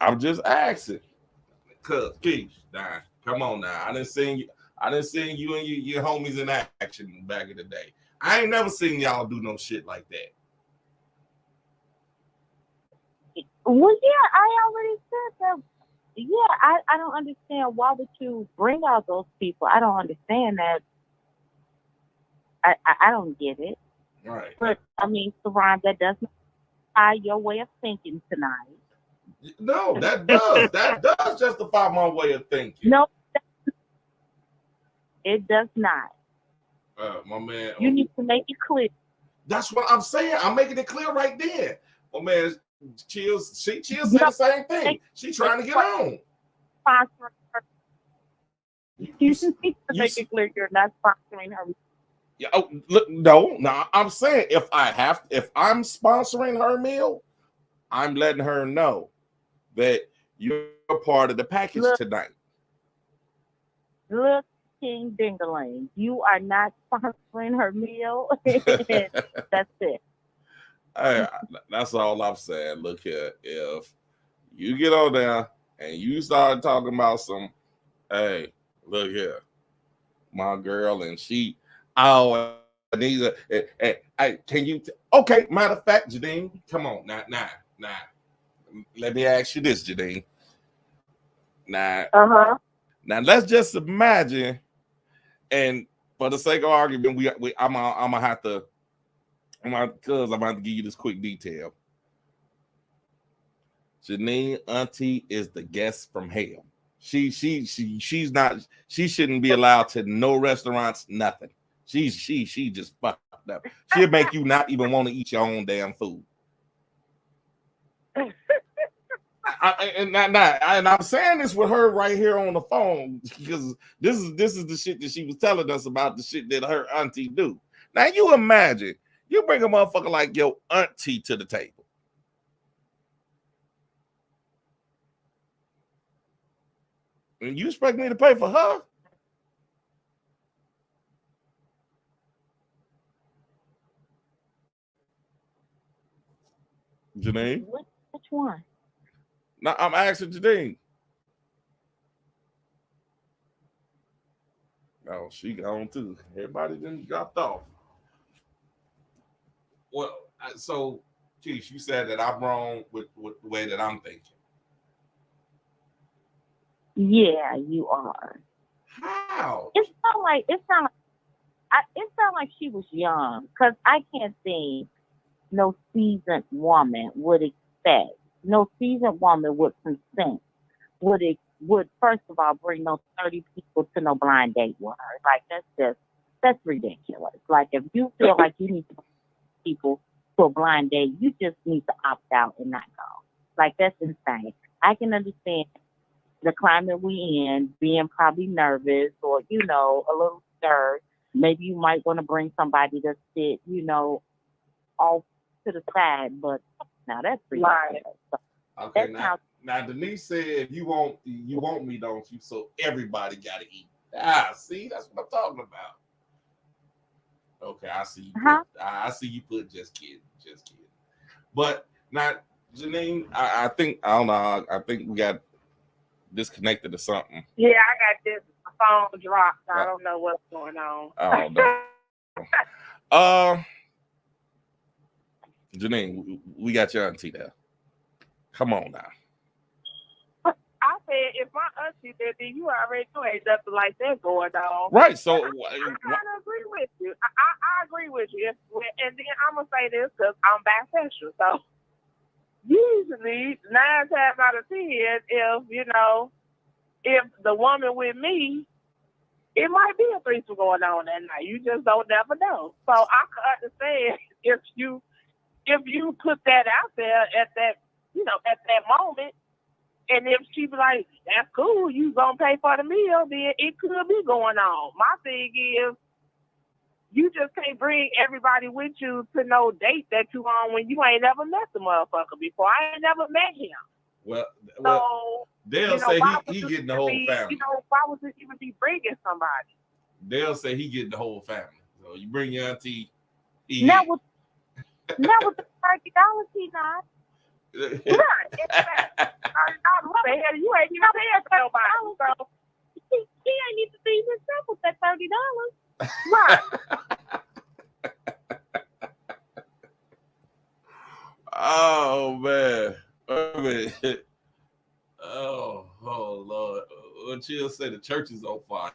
I'm just asking. Cause Keish, nah, come on now. I didn't see you and your homies in action back in the day. I ain't never seen y'all do no shit like that. Well, yeah, I already said that. Yeah, I don't understand. Why would you bring out those people? I don't understand that. I don't get it. Right. But, I mean, Saran, that doesn't justify your way of thinking tonight. No, that does. That does justify my way of thinking. No, it does not. My man. You need to make it clear. That's what I'm saying. I'm making it clear right there. My man, Chill said the same thing. She trying to get on. You need to make it clear you're not sponsoring her. Yeah. Oh, look, no. I'm saying if I'm sponsoring her meal, I'm letting her know that you're part of the package tonight. Look, King Dingaling, you are not sponsoring her meal. That's it. Hey, that's all I'm saying. Look here, if you get on there and you start talking about some, hey, look here, my girl, and she, these are, hey, can you? Okay, matter of fact, Jadine, come on, nah. Let me ask you this, Jadine. Now, let's just imagine, and for the sake of argument, I'm gonna have to give you this quick detail. Janine Auntie is the guest from hell. She's not. She shouldn't be allowed to no restaurants, nothing. She just fucked up. She'll make you not even want to eat your own damn food. And I'm saying this with her right here on the phone because this is the shit that she was telling us about, the shit that her auntie do. Now you imagine you bring a motherfucker like your auntie to the table. And you expect me to pay for her? Janine? Which one? No, I'm asking Janine. Oh, she gone too. Everybody done dropped off. Well, so, Keith, you said that I'm wrong with the way that I'm thinking. Yeah, you are. How? It sound like she was young, because I can't think no seasoned woman would expect. No seasoned woman would consent. Would first of all bring no 30 people to no blind date with her. Like that's ridiculous. Like if you feel like you need to bring people to a blind date, you just need to opt out and not go. Like that's insane. I can understand the climate we in, being probably nervous or, a little scared. Maybe you might want to bring somebody to sit, off to the side, but now that's ridiculous. Okay, now Denise said you want me, don't you? So everybody gotta eat. See, that's what I'm talking about. Okay, I see. I see you put just kidding. But not Janine. I think I don't know. I think we got disconnected or something. Yeah, I got this phone dropped. I don't know what's going on. Oh no. Janine, we got your auntie there. Come on now. I said, if my auntie did, then you already know ain't nothing like that going on. Right. So I kind of agree with you. I agree with you. And then I'm gonna say this because I'm bisexual. So usually 9 times out of 10, if the woman with me, it might be a threesome going on that night. You just don't never know. So I can understand if you put that out there at that moment. And if she be like, that's cool, you gonna pay for the meal, then it could be going on. My thing is, you just can't bring everybody with you to no date that you on when you ain't never met the motherfucker before. I ain't never met him. Well, So they'll say he getting the whole family. Why would you even be bringing somebody? They'll say he getting the whole family. So you bring your auntie. Now with the $30, he not. Right. You ain't even paying for nobody. So he ain't need to feed himself with that $30. Right. Oh man. Oh Lord. What she'll say the church is on fire.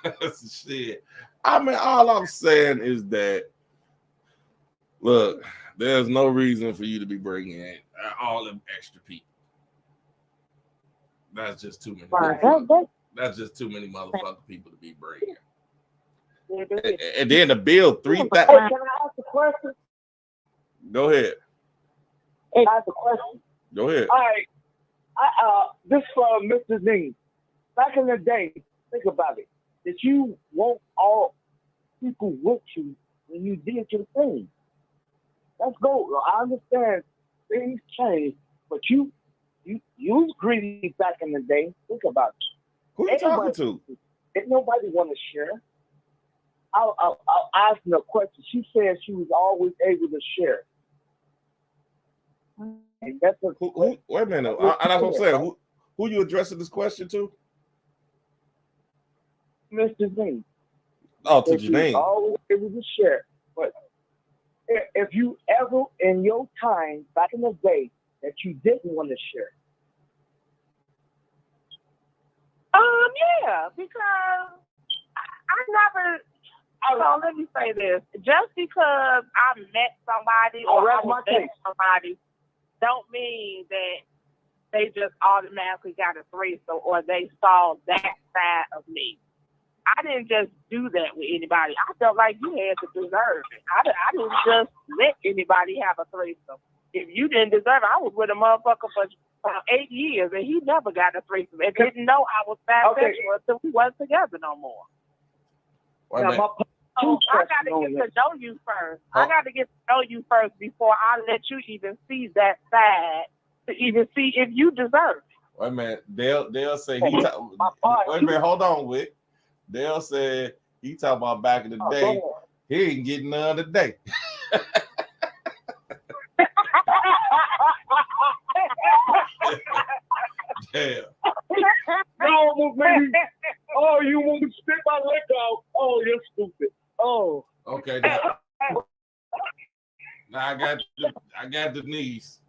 That's shit. I mean, all I'm saying is that look, there's no reason for you to be bringing in all them extra people. That's just too many. That's just too many motherfucking people to be bringing. And then the bill 3,000. Can I ask a question? Go ahead. Can I ask a question? Go ahead. All right. This for Mr. Dean. Back in the day, think about it. Did you want all people with you when you did your thing? Let's go. I understand things change, but you was greedy back in the day. Think about it. Who you talking to? Didn't nobody want to share? I'll ask her a question. She said she was always able to share. And that's a who, wait a minute. That's what I'm saying. Who you addressing this question to? Mr. Dean. Oh, to Janine. Always able to share. But if you ever in your time back in the day that you didn't want to share. Yeah, because I never. So let me say this: just because I met somebody or I was dating somebody, don't mean that they just automatically got a threesome or they saw that side of me. I didn't just do that with anybody. I felt like you had to deserve it. I didn't just let anybody have a threesome. If you didn't deserve it, I was with a motherfucker for 8 years and he never got a threesome and didn't know I was bisexual until we wasn't together no more. I got to get to know you first. I got to get to know you first before I let you even see that side to even see if you deserve it. Wait a minute. They'll say wait a minute. Hold on, Wick. They'll say he talking about back in the day. He ain't getting none today. Damn. No, baby. Oh, you want me to spit my leg out? Oh, you're stupid. Oh. Okay. Now I got Denise.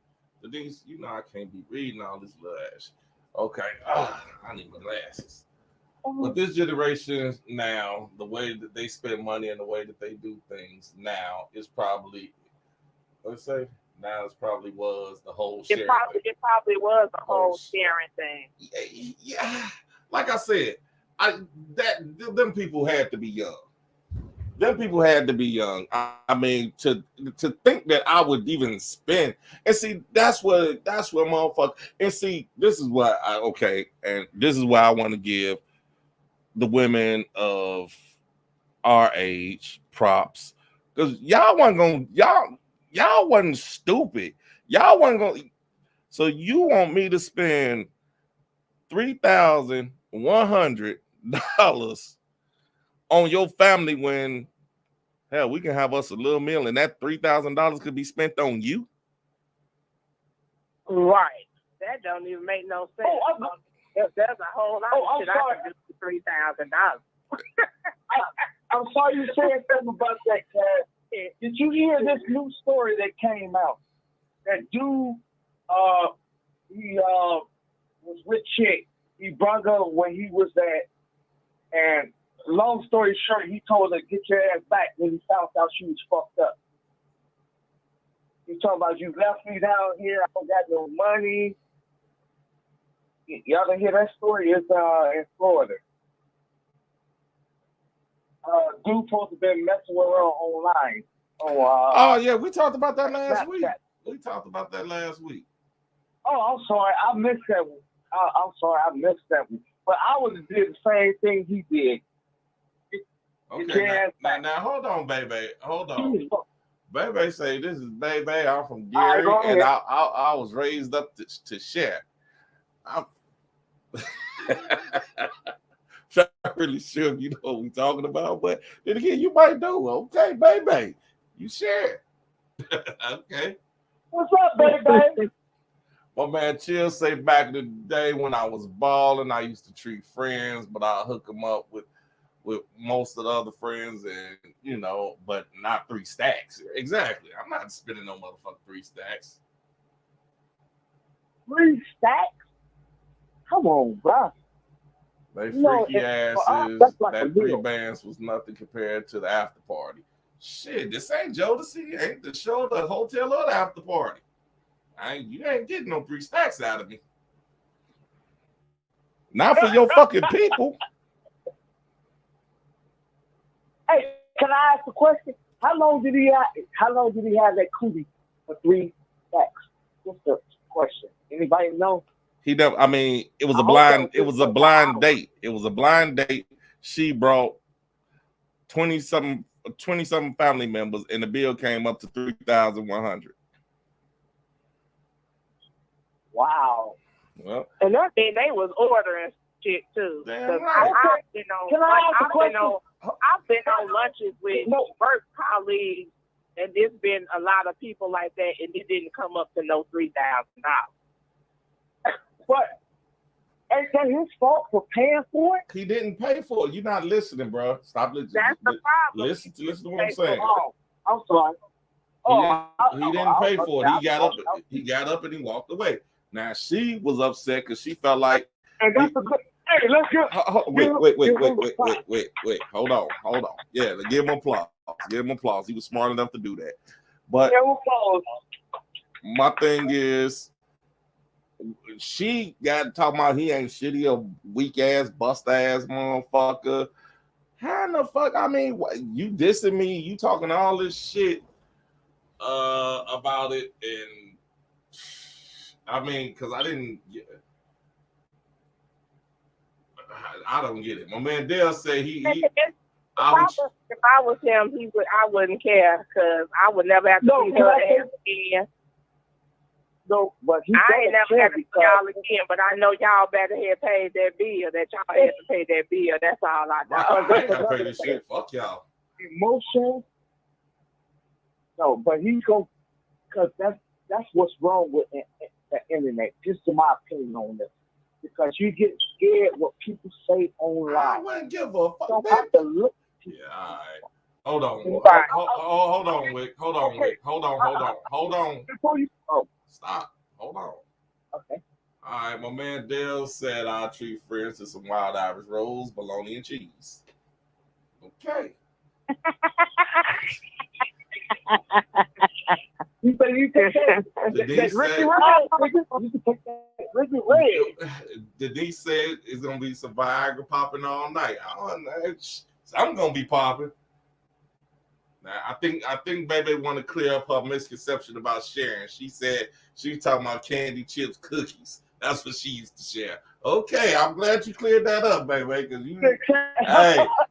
Denise, you know I can't be reading all this little ass. Okay. I need my glasses. But this generation now, the way that they spend money and the way that they do things now is probably, let's say, now it's probably was the whole sharing thing. It probably was the whole sharing thing. Yeah. Like I said, them people had to be young. Them people had to be young. I mean, to think that I would even spend and see that's what motherfucker. And see, this is what and this is why I want to give the women of our age props, because y'all wasn't stupid. Y'all wasn't gonna. So you want me to spend $3,100 on your family when hell we can have us a little meal and that $3,000 could be spent on you? Right. That don't even make no sense. There's a whole lot of shit I can do for $3,000. I'm sorry you said something about that, Cass. Did you hear this new story that came out? That dude, he was with chick. He brought her where he was at, and long story short, he told her, get your ass back when he found out she was fucked up. He talking about, you left me down here, I don't got no money. Y'all didn't hear that story? It's in Florida. Dude supposed to been messing with her online. Oh yeah, we talked about that last week. We talked about that last week. Oh, I'm sorry, I missed that one. I'm sorry, I missed that one. But I would have did the same thing he did. Okay, now hold on, baby. Hold on. Baby say, this is Baby. I'm from Gary, and I was raised up to share. I'm not really sure if you know what we're talking about, but then again, you might know. Okay, Baby, you share. Okay. What's up, Baby? My man Chill say back in the day when I was balling, I used to treat friends, but I hook them up with most of the other friends, and you know, but not 3 stacks. Exactly. I'm not spending no motherfucking 3 stacks. 3 stacks? Come on, bro. They freaky asses. Like that 3 bands was nothing compared to the after party. Shit, this ain't Jodeci. Ain't the show, the hotel, or the after party. You ain't getting no 3 stacks out of me. Not for your fucking people. Hey, can I ask a question? How long did he have that cootie for 3 stacks? Just a question. Anybody know? He never. I mean, it was a blind. It was a blind date. It was a blind date. She brought 20-something family members, and the bill came up to $3,100. Wow. Well, and that thing they was ordering shit too. Damn right. I've been on lunches with work colleagues, and there's been a lot of people like that, and it didn't come up to no $3,000. But ain't that his fault for paying for it? He didn't pay for it. You're not listening, bro. Stop listening. That's the problem. Listen to what I'm saying. Oh, I'm sorry. He didn't pay for it. He got up and he walked away. Now she was upset because she felt like. And that's a good. Hey, let's get. Wait. Hold on. Yeah, give him applause. Give him applause. He was smart enough to do that. But my thing is, she got talking about he ain't shitty, a weak ass, bust ass motherfucker. How in the fuck? I mean, you dissing me? You talking all this shit about it, and I mean, because I didn't. I don't get it. My man Dale said he if I was him, I wouldn't care because I would never have to see her ass again. No, but I ain't never had to see y'all again, but I know y'all better have paid that bill. That y'all had to pay that bill. That's all I know. I ain't gotta pay this shit. Fuck y'all. Emotion. No, but he's going because that's what's wrong with the internet. Just in my opinion on this. Because you get scared what people say online. I wouldn't give a fuck. Don't have to look. Yeah, all right. Hold on, Wick. Hold on. Before you stop. Hold on. Okay. All right, my man Dale said I'll treat friends to some wild Irish rolls, bologna, and cheese. Okay. Denise said it's gonna be some Viagra popping all night. I'm gonna be popping. Now I think Baby want to clear up her misconception about sharing. She said she was talking about candy, chips, cookies. That's what she used to share. Okay, I'm glad you cleared that up, baby. Because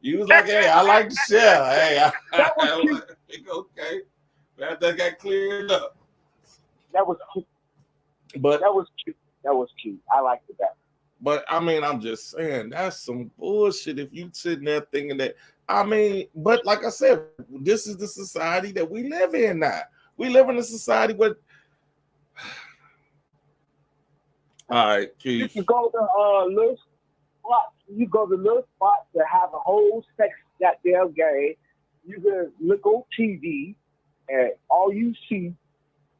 you was like, hey, I like to share. Hey, okay. That got cleared up. That was cute. But that was cute. I liked it better. But I mean, I'm just saying that's some bullshit. If you sitting there thinking that, I mean, but like I said, this is the society that we live in now. We live in a society where, all right, You Keith. can go to little spots. You go to little spots that have a whole sex goddamn game. You can look on TV, and all you see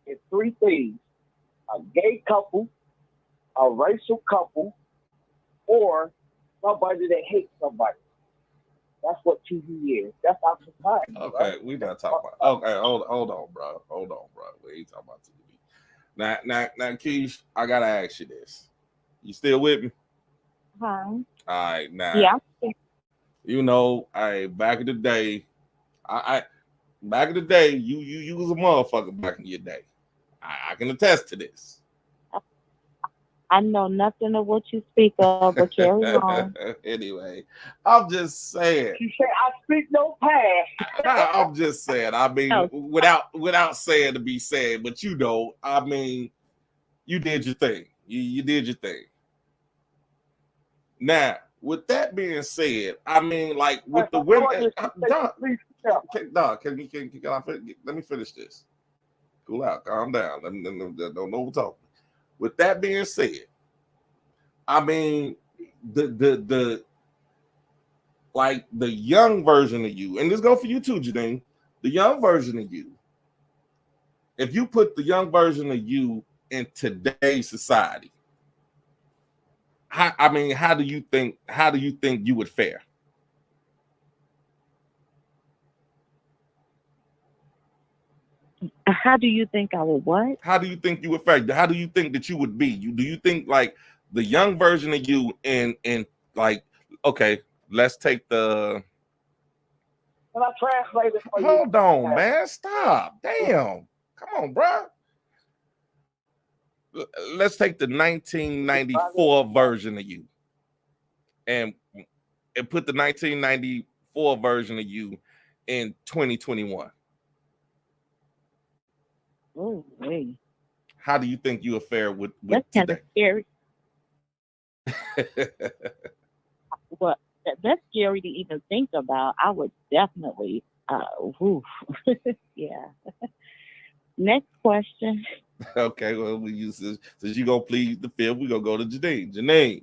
is three things: a gay couple, a racial couple, or somebody that hates somebody. That's what TV is. That's our society. Okay, Right? we not talking about. Okay, hold on, bro. Hold on, bro. We ain't talking about TV. Now, Keith, I gotta ask you this. You still with me? Huh? All right, now. Yeah. You know, back in the day, back in the day, you was a motherfucker back in your day. I can attest to this. I know nothing of what you speak of, but carry on. Anyway, I'm just saying. You say I speak no past. I'm just saying. I mean, without saying to be said, but you know, I mean, you did your thing. You did your thing. Now, with that being said, I mean, like with the women, Don, let me finish this. Cool out, calm down. Don't overtalk. With that being said, I mean, the like the young version of you, and this go for you too, Janine. The young version of you. If you put the young version of you in today's society, how do you think you would fare? How do you think I would what? How do you think you would fare? How do you think that you would be? Do you think like the young version of you and like, okay, let's take the. Can I translate it for you? Hold on, man. Stop. Damn. Come on, bro. Let's take the 1994 version of you and put the 1994 version of you in 2021. Oh, wait. How do you think you would fare with That's kind of scary. Well, that's scary to even think about. I would definitely, yeah. Next question. Okay, well, we use this. Since you gonna plead the fifth, we're gonna go to Janine. Janine,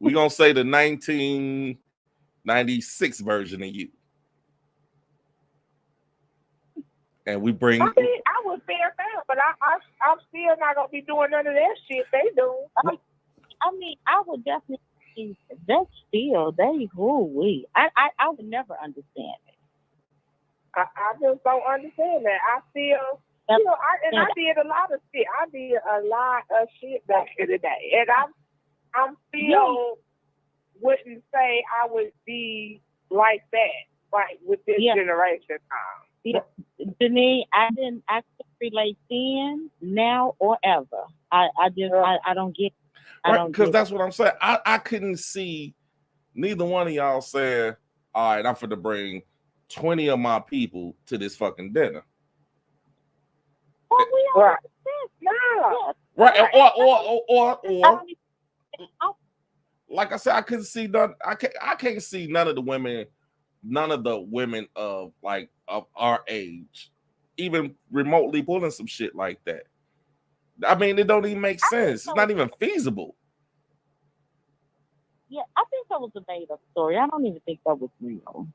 we're gonna say the 1996 version of you. And we bring. I mean, I would fare fair, but I'm still not gonna be doing none of that shit they do. I mean, I would definitely. That's still they. I would never understand it. I just don't understand that. I feel, I did a lot of shit. I did a lot of shit back in the day, and I'm still wouldn't say I would be like that, like with this generation. Yeah. Janine, I didn't actually relate then, now, or ever. I don't get. Right, because that's what I'm saying. I couldn't see neither one of y'all saying, "All right, I'm finna bring 20 of my people to this fucking dinner." Oh, we Right. No. Right, or like I said, I couldn't see none. I can't see none of the women of like of our age, even remotely pulling some shit like that. I mean, it don't even make sense. It's not even feasible. Yeah, I think that was a made-up story. I don't even think that was real.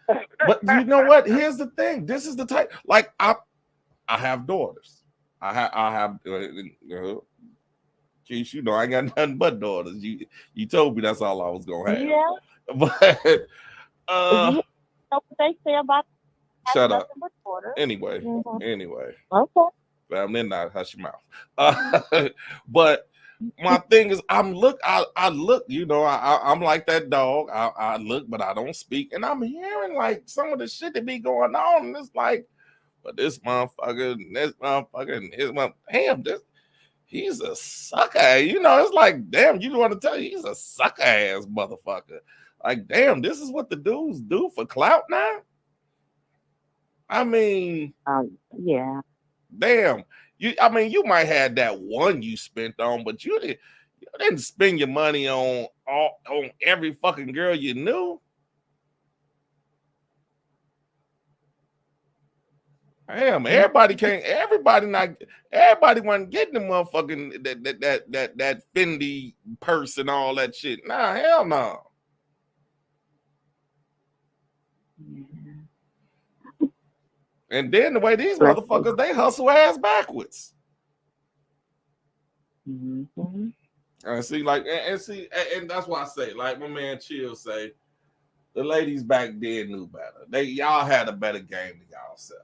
But you know what? Here's the thing. This is the type. Like I have daughters. I have. Keith, you know, I ain't got nothing but daughters. You told me that's all I was gonna have. Yeah. But you know what they say about shut up. Daughter. Anyway. Okay. Family, not hush your mouth. But my thing is, I look, you know, I'm like that dog. I look, but I don't speak. And I'm hearing like some of the shit that be going on. And it's like, but this motherfucker, and this motherfucker, and his motherfucker, damn, he's a sucker. You know, it's like, damn, you want to tell you he's a sucker ass motherfucker. Like, damn, this is what the dudes do for clout now? I mean, yeah. Damn, you might have that one you spent on, but you You didn't spend your money on every fucking girl you knew. Damn, everybody wasn't getting the motherfucking that Fendi purse and all that shit. Nah, hell no. And then the way these motherfuckers, they hustle ass backwards. Mm-hmm. And see, like, and that's why I say, like my man Chill say, the ladies back then knew better. Y'all had a better game than y'all self.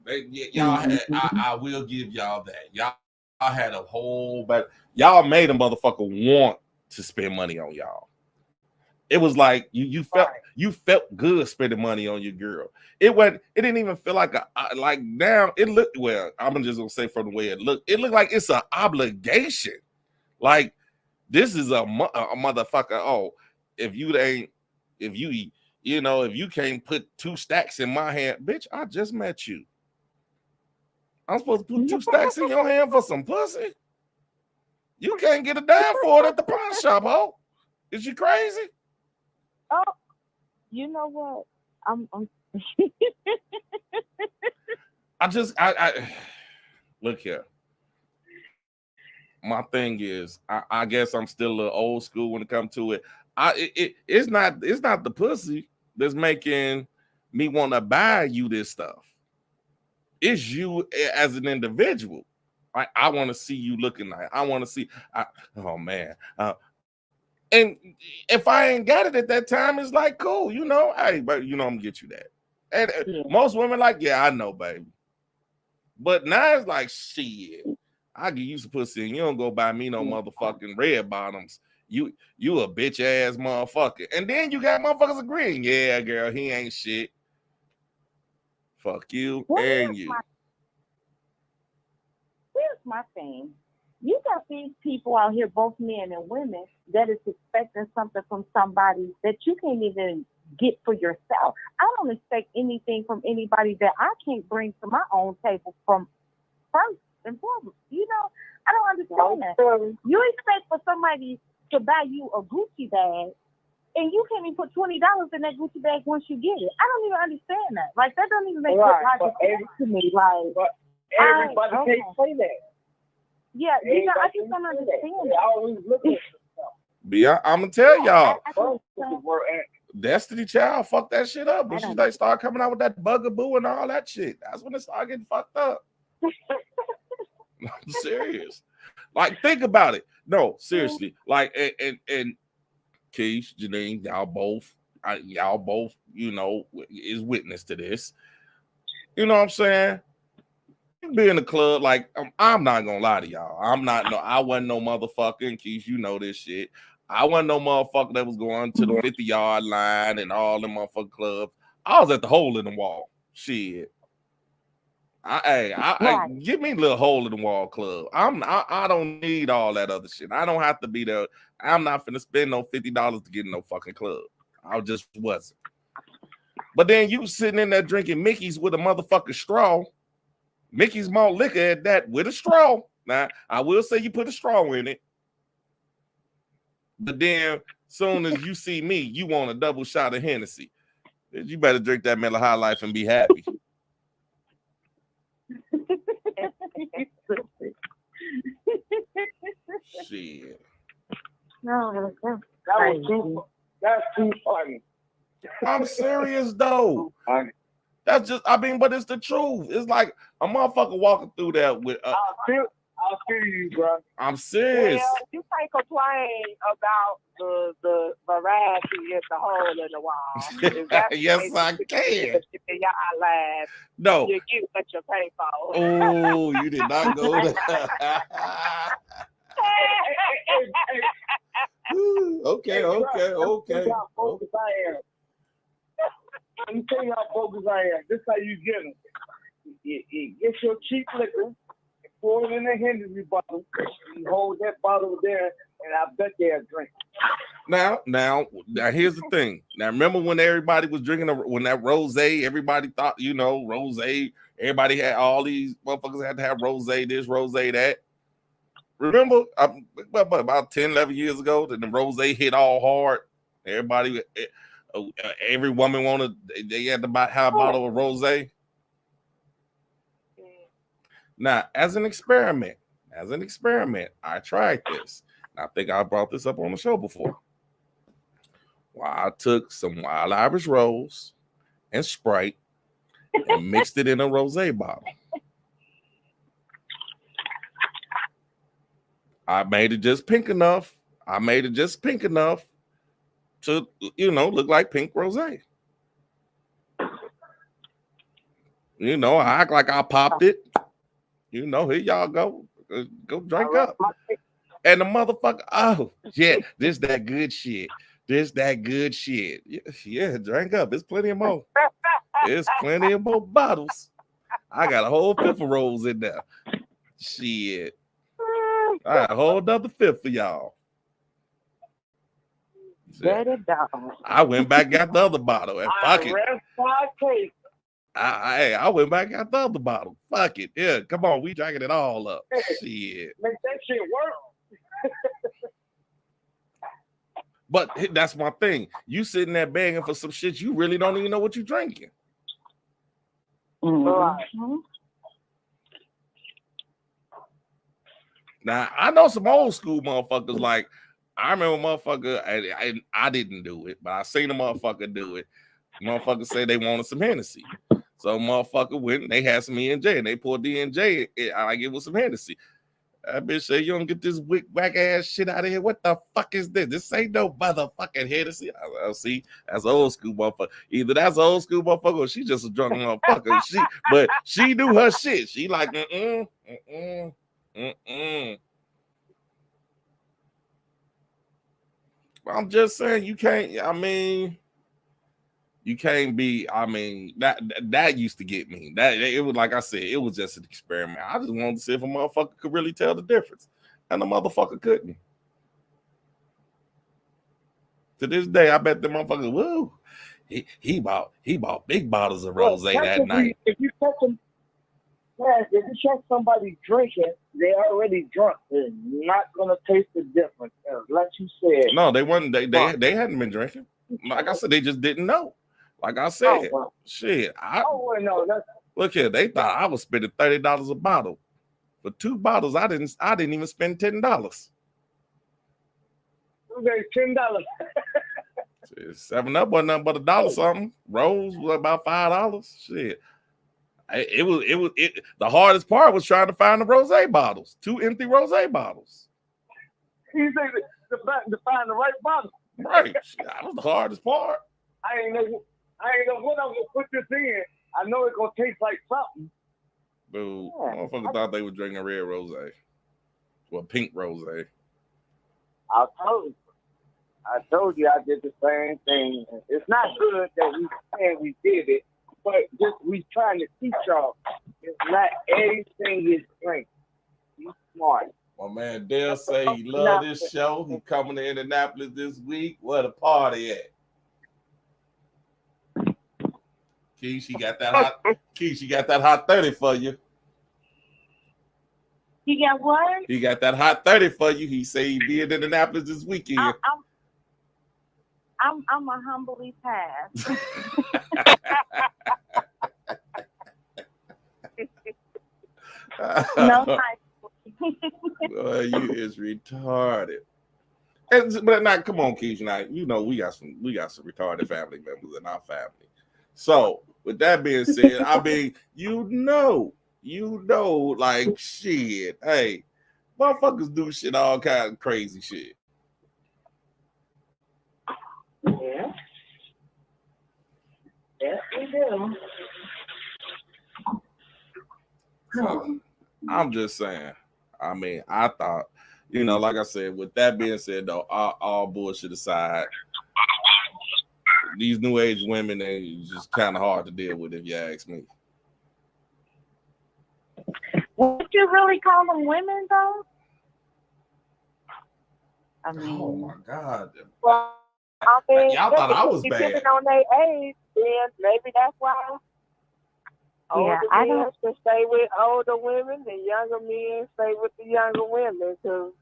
I will give y'all that. Y'all had a whole better. Y'all made a motherfucker want to spend money on y'all. It was like you felt good spending money on your girl. It didn't even feel like like now. It looked, well, I'm just gonna say from the way it looked like it's an obligation. Like this is a motherfucker. Oh, if you can't put 2 stacks in my hand, bitch, I just met you. I'm supposed to put 2 stacks in your hand for some pussy? You can't get a dime for it at the pawn shop, ho. Is you crazy? Oh, you know what? I'm I look here. My thing is, I guess I'm still a little old school when it comes to it. It's not the pussy that's making me want to buy you this stuff. It's you as an individual. I want to see you looking like. I want to see. Oh man. And if I ain't got it at that time, it's like cool, hey, but I'm gonna get you that. And most women like, yeah, I know, baby. But now it's like, shit, I give you some pussy and you don't go buy me no motherfucking red bottoms. You a bitch ass motherfucker. And then you got motherfuckers agreeing, yeah, girl, he ain't shit. Fuck you and you. Here's my thing. You got these people out here, both men and women, that is expecting something from somebody that you can't even get for yourself. I don't expect anything from anybody that I can't bring to my own table from first and foremost. I don't understand that. You expect for somebody to buy you a Gucci bag, and you can't even put $20 in that Gucci bag once you get it. I don't even understand that. Like, that doesn't even make logical sense to me. Like, but everybody can't say that. Yeah, I just don't understand that. I always look at yourself. I'm gonna tell y'all. Destiny Child fucked that shit up. When she started coming out with that bugaboo and all that shit, that's when it started getting fucked up. I'm serious. Like, think about it. No, seriously. Like, and Keish, Janine, y'all both, is witness to this. You know what I'm saying? You be in the club, like, I'm not gonna lie to y'all. I wasn't no motherfucker, Keish, you know this shit. I wasn't no motherfucker that was going to the 50-yard line and all them motherfucking clubs. I was at the hole in the wall. Shit. I give me a little hole in the wall club. I don't need all that other shit. I don't have to be there. I'm not finna spend no $50 to get in no fucking club. I just wasn't. But then you sitting in there drinking Mickey's with a motherfucking straw. Mickey's malt liquor at that with a straw. Now, I will say you put a straw in it. But then soon as you see me, you want a double shot of Hennessy. You better drink that Miller High Life and be happy. Shit. No, that's too funny. I'm serious though. That's just, but it's the truth. It's like a motherfucker walking through that with. I'll feel you, bro. I'm serious. Well, you can't complain about the variety at the hole in the wall. Yes, I can. Y'all laugh. No. You get what you pay for. Oh, you did not go there. Okay. Let me tell you how focused I am. This is how you get them. You get your cheap liquor, pour it in a Hennessy bottle, and hold that bottle there, and I bet they'll drink. Now, here's the thing. Now, remember when everybody was drinking when that rosé? Everybody thought, rosé. Everybody had all these motherfuckers had to have rosé this, rosé that. Remember, about 10, 11 years ago, that the rosé hit all hard. Everybody, every woman wanted, they had to have a bottle of rosé. Now, as an experiment, I tried this. I think I brought this up on the show before. Well, I took some Wild Irish Rose and Sprite and mixed it in a rosé bottle. I made it just pink enough. To, look like pink rosé. I act like I popped it. Here y'all go. Go drink up. And the motherfucker, oh, yeah, this that good shit. Yeah, drink up. There's plenty of more. There's plenty of more bottles. I got a whole fifth of rolls in there. Shit. I got a whole another fifth for y'all. I went back and got the other bottle. And fuck it. I went back and got the other bottle. Fuck it. Yeah, come on. We drinking it all up. Shit. Make that shit work. But that's my thing. You sitting there begging for some shit you really don't even know what you're drinking. Mm-hmm. Now, I know some old school motherfuckers. Like, I remember a motherfucker, I didn't do it, but I seen a motherfucker do it. Motherfucker said they wanted some Hennessy. So motherfucker went and they had some E&J and they poured D&J. Like it was some Hennessy. That bitch said, you don't get this whack ass shit out of here. What the fuck is this? This ain't no motherfucking Hennessy. I see, that's old school motherfucker. Either that's old school motherfucker or she just a drunk motherfucker. But she knew her shit. She like, I'm just saying you can't be, that used to get me. That it was like I said, it was just an experiment. I just wanted to see if a motherfucker could really tell the difference. And the motherfucker couldn't. To this day, I bet the motherfucker, woo, he bought big bottles of rosé that night. If you catch somebody drinking, they already drunk. They're not gonna taste the difference. Like you said. No, they weren't. They hadn't been drinking. Like I said, they just didn't know. Like I said, shit. Look here, they thought I was spending $30 a bottle. For 2 bottles, I didn't even spend $10. Okay, $10. 7-Up wasn't nothing but $1 something. Rose was about $5. Shit. The hardest part was trying to find the rosé bottles. 2 empty rosé bottles. You say to find the right bottle. Right. That was the hardest part. I ain't know what I'm gonna put this in. I know it's gonna taste like something. Dude, motherfucker thought they were drinking red rosé. Well, pink rosé. I told you I did the same thing. It's not good that we saying we did it, but just we trying to teach y'all. It's not everything is drink. Be smart. My man Dale say he love this show. He coming to Indianapolis this week. Where the party at? Key, she got that hot 30 for you. He got what? He got that hot 30 for you. He say he be in Indianapolis this weekend. I'm a humbly pass. No thanks. Boy, you is retarded. But not, come on, Keisha. Now you know we got some retarded family members in our family. So with that being said, I mean, like shit. Hey, motherfuckers do shit, all kinds of crazy shit. Yeah. Yes, we do. So, I'm just saying. I mean, I thought, like I said, with that being said, though, all bullshit aside, these new age women, they just kind of hard to deal with, if you ask me. Would you really call them women, though? I mean, oh my God. Well, I mean, y'all thought I was bad. Depending on their age, then maybe that's why. Older I men don't. should stay with older women, and younger men stay with the younger women. Because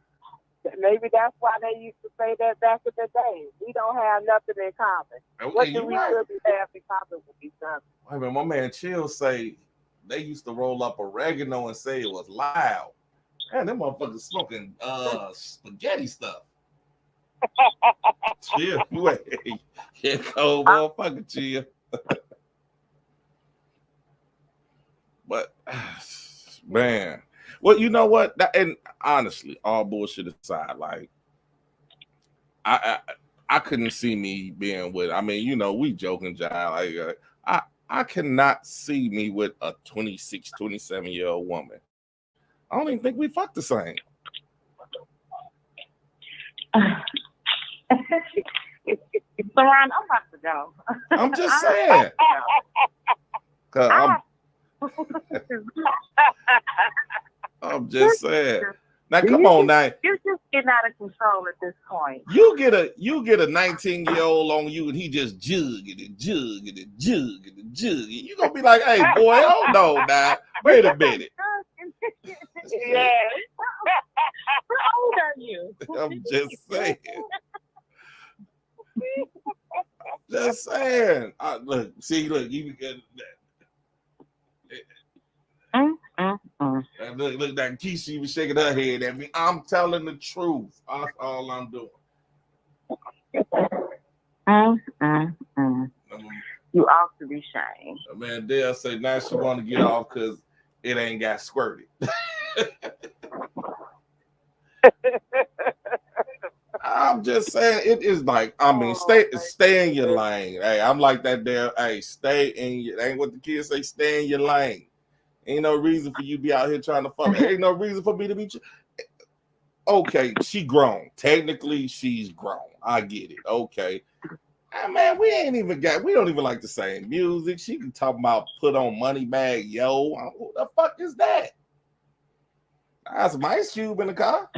maybe that's why they used to say that back in the day. We don't have nothing in common. What do we really have in common with each other? I mean, my man Chill say they used to roll up oregano and say it was loud. Man, them motherfuckers smoking spaghetti stuff. Chill, wait, yeah, cold motherfucker, Chill. But man, well, you know what? And honestly, all bullshit aside, like I couldn't see me being with. I mean, you know, we joking, John. Like I cannot see me with a 26, 27-year-old woman. I don't even think we fuck the same. Saran, I'm about to go. I'm just saying. I'm just saying. Now come on now. You're just getting out of control at this point. You get a 19-year-old on you and he just jugging and jugging and jugging and jugging. You gonna be like, hey boy, hold on now. Wait a minute. Yeah. How old are you? I'm just saying. Just saying. Look, you get look, that Keisha was shaking her head at me. I'm telling the truth. That's all I'm doing. You ought to be shamed. Man, Dale say now she want to get off because it ain't got squirted. I'm just saying it is like, I mean, stay in your lane. Hey, I'm like that there. Hey, stay in your, ain't what the kids say, stay in your lane. Ain't no reason for you to be out here trying to fuck. Ain't no reason for me to be. Okay, she grown. Technically, she's grown. I get it. Okay. Man, we don't even like the same music. She can talk about put on Money Bag, yo. Who the fuck is that? I have some Ice Cube in the car.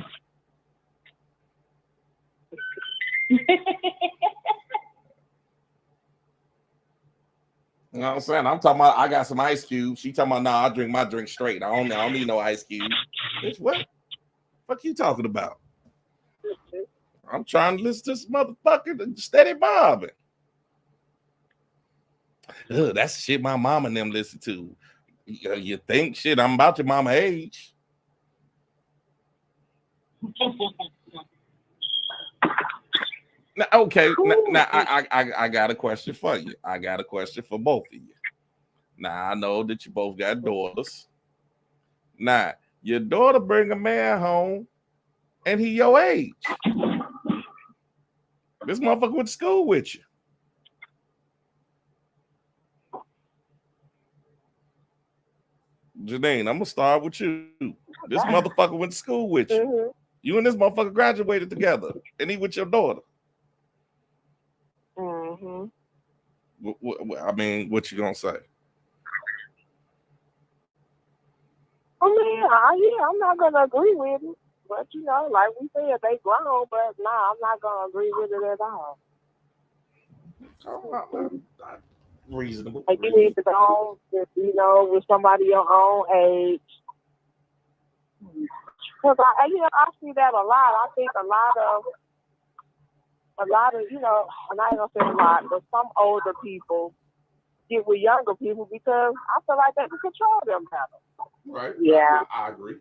You know what I'm saying? I'm talking about I got some Ice Cube. She talking about I drink my drink straight. I don't need no Ice Cube. Bitch, what? Fuck you talking about? I'm trying to listen to this motherfucker steady bobbing. Ugh, that's the shit my mama and them listen to. You think shit, I'm about your mama age. Now, okay, now I got a question for you. I got a question for both of you. Now I know that you both got daughters. Now your daughter bring a man home, and he your age. This motherfucker went to school with you. Janine, I'm gonna start with you. This motherfucker went to school with you. Mm-hmm. You and this motherfucker graduated together, and he with your daughter. Mm-hmm. I mean, what you gonna say? I mean, yeah, I'm not gonna agree with it, but you know, like we said, they grown, but nah, I'm not gonna agree with it at all. Reasonable. Like you need to go on, you know, with somebody your own age. Because I see that a lot. I think a lot of, you know, I'm not gonna say a lot, but some older people get with younger people because I feel like they can control them better. Right. Yeah. I agree.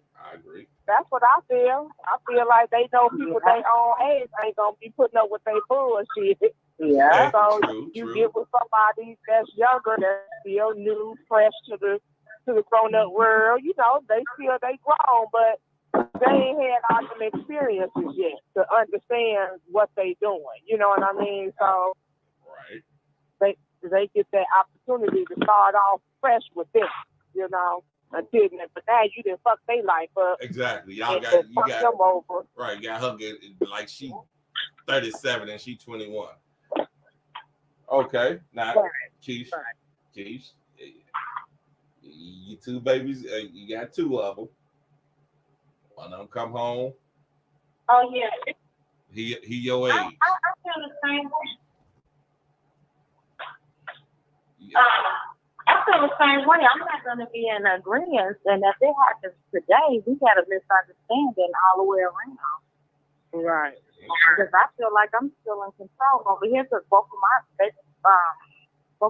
That's what I feel. I feel like they know people their own age ain't gonna be putting up with their bullshit. Yeah. So you get with somebody that's younger, that's still new, fresh to the grown up world. You know, they feel they grown, but they ain't had all them experiences yet to understand what they doing. You know what I mean? So they get that opportunity to start off fresh with them. You know. Until but now you didn't fuck their life up. Exactly. You got them over. Right, got her get like she 37 and she 21. Okay, now Keith, you two babies, you got two of them. One of them come home. Oh yeah. He your age. I feel the same way. Yeah. I feel the same way. I'm not going to be in agreement. And if it happens today, we got a misunderstanding all the way around. Right. Because I feel like I'm still in control over here because both of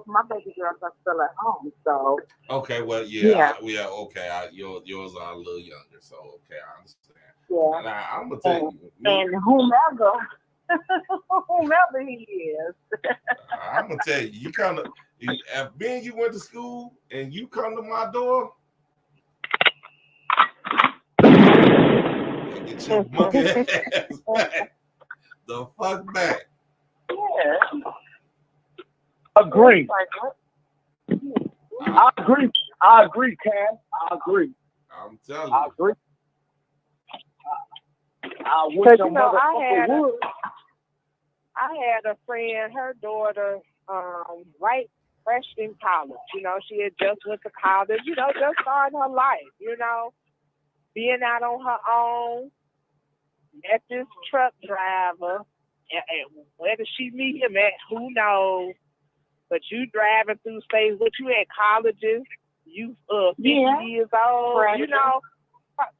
my baby girls are still at home. So Okay, well, Yeah. okay. Yours are a little younger, so okay, I understand. yeah, Now, I'm gonna tell you, and whomever he is. I'm gonna tell you, you kind of, if me and you went to school and you come to my door, and get your monkey ass back, the fuck back. Yeah. Agree. Like, what? I agree, Cam. I agree. I'm telling I you. agree. I wish Because, a you know, motherfucker would. I had a friend, her daughter, right, fresh in college. You know, she had just went to college, you know, just starting her life, you know, being out on her own, met this truck driver. And where did she meet him at? Who knows? But you driving through states, what you at colleges, you 50 years old, Right. you know,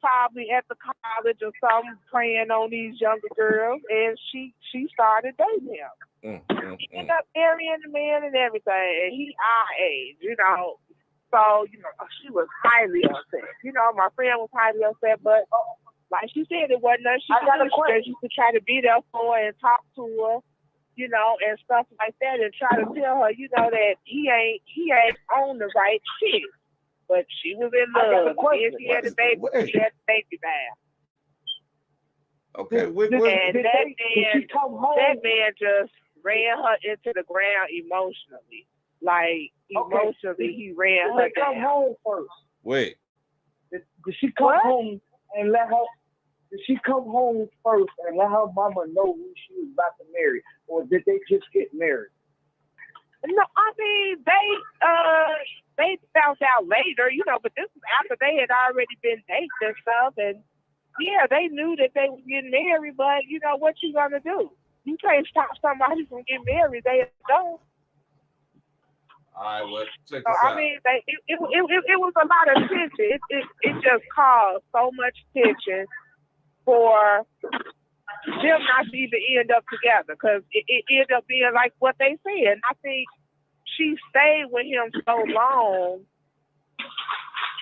probably at the college or something, preying on these younger girls, and she started dating him. He ended up marrying the man and everything, and he our age, you know. So, you know, she was highly upset. You know, my friend was highly upset, but like she said, it wasn't nothing she could do. She just used to try to be there for her and talk to her, you know, and stuff like that, and try to tell her, you know, that he ain't on the right shit. But she was in love. And she had a baby. She had a baby bath. Okay, And that man just ran her into the ground emotionally. Like, emotionally, he ran her Did they come down. home first? Wait. Did she come home and let her? Did she come home first and let her mama know who she was about to marry, or did they just get married? No, I mean, they found out later, you know, but this was after they had already been dating and stuff, and yeah, they knew that they was getting married, but you know, what you gonna do? You can't stop somebody from getting married. They don't. All right, well, check So this I out. mean, it was a lot of tension. It just caused so much tension for them not to even end up together, because it ended up being like what they said. And I think she stayed with him so long,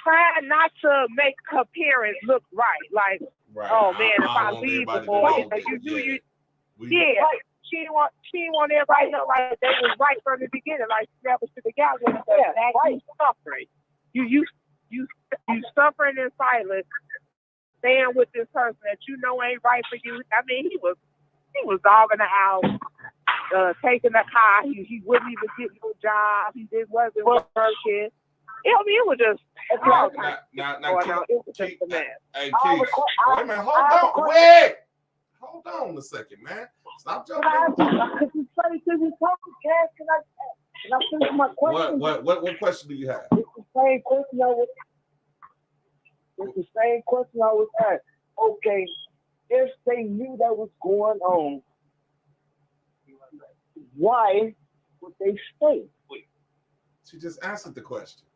trying not to make her parents look right. Like, Right. oh man, if I want leave everybody the to boy, know so that, you do you. we- Yeah, she didn't want everybody to know like they was right from the beginning. Like she never should have got with her. That you suffering. You suffering in silence, staying with this person that you know ain't right for you. I mean, he was dogging her out, taking the car. He wouldn't even get no job. He wasn't working. I mean, it was just Now, it was just a mess. Hey, Keith, wait a minute, hold on a second, man. Stop jumping. Can I finish my question? What question do you have? It's the same question I was asked. Okay, if they knew that was going on, why would they stay? She just answered the question.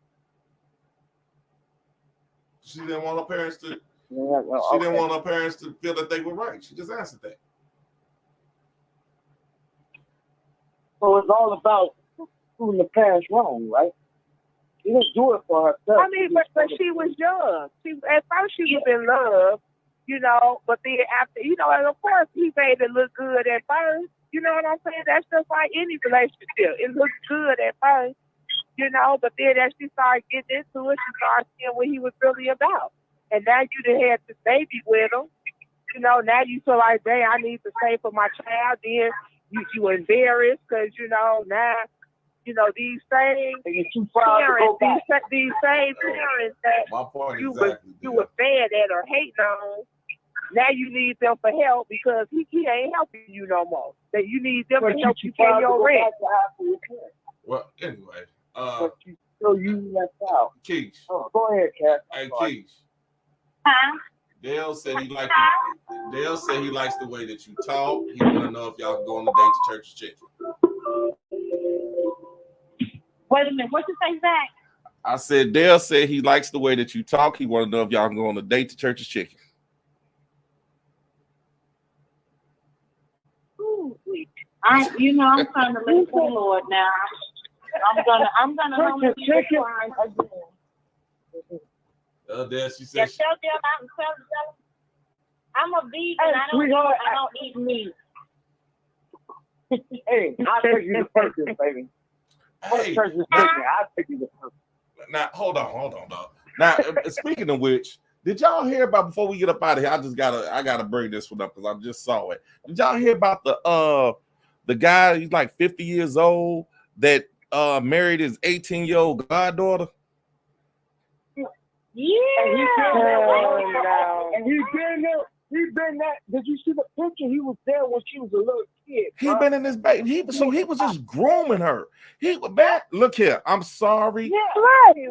She didn't want her parents to. She didn't want her parents to feel that they were right. She just answered that. So it's all about proving the parents wrong, right? She didn't do it for herself. I mean, but she was young. At first she was in love, you know, but then after, you know, and of course he made it look good at first. You know what I'm saying? That's just like any relationship. It looks good at first, you know, but then as she started getting into it, she started seeing what he was really about. And now you done had this baby with him. You know, now you feel like, dang, I need to stay for my child. Then you embarrassed because, you know, now, you know, these same parents, these same parents that you were bad at or hating on, now you need them for help because he ain't helping you no more. That you need them to help you pay your rent. Well, anyway, so you left out. Keish. Oh, go ahead, Kat. Hey, Keish. Huh? Dale said he likes the way that you talk. He want to know if y'all go on a date to Church's Chicken. Wait a minute, what you say, Zach? I said Dale said he likes the way that you talk. He want to know if y'all can go on a date to Church's Chicken. Ooh, I'm trying to live for the Lord now. I'm gonna humble you again. There she Yeah, said. tell them I'm a vegan. I don't eat meat. Hey, I'll take you to Perkins, baby. Hey, Perkins, I'll take you to Perkins. now hold on, dog. Now, speaking of which, did y'all hear about before we get up out of here? I gotta bring this one up because I just saw it. Did y'all hear about the guy? He's like 50 years old that married his 18-year-old goddaughter. Yeah. And he been that. Did you see the picture? He was there when she was a little kid. He been in this baby. He was just grooming her. He was bad. Look here. I'm sorry. He ain't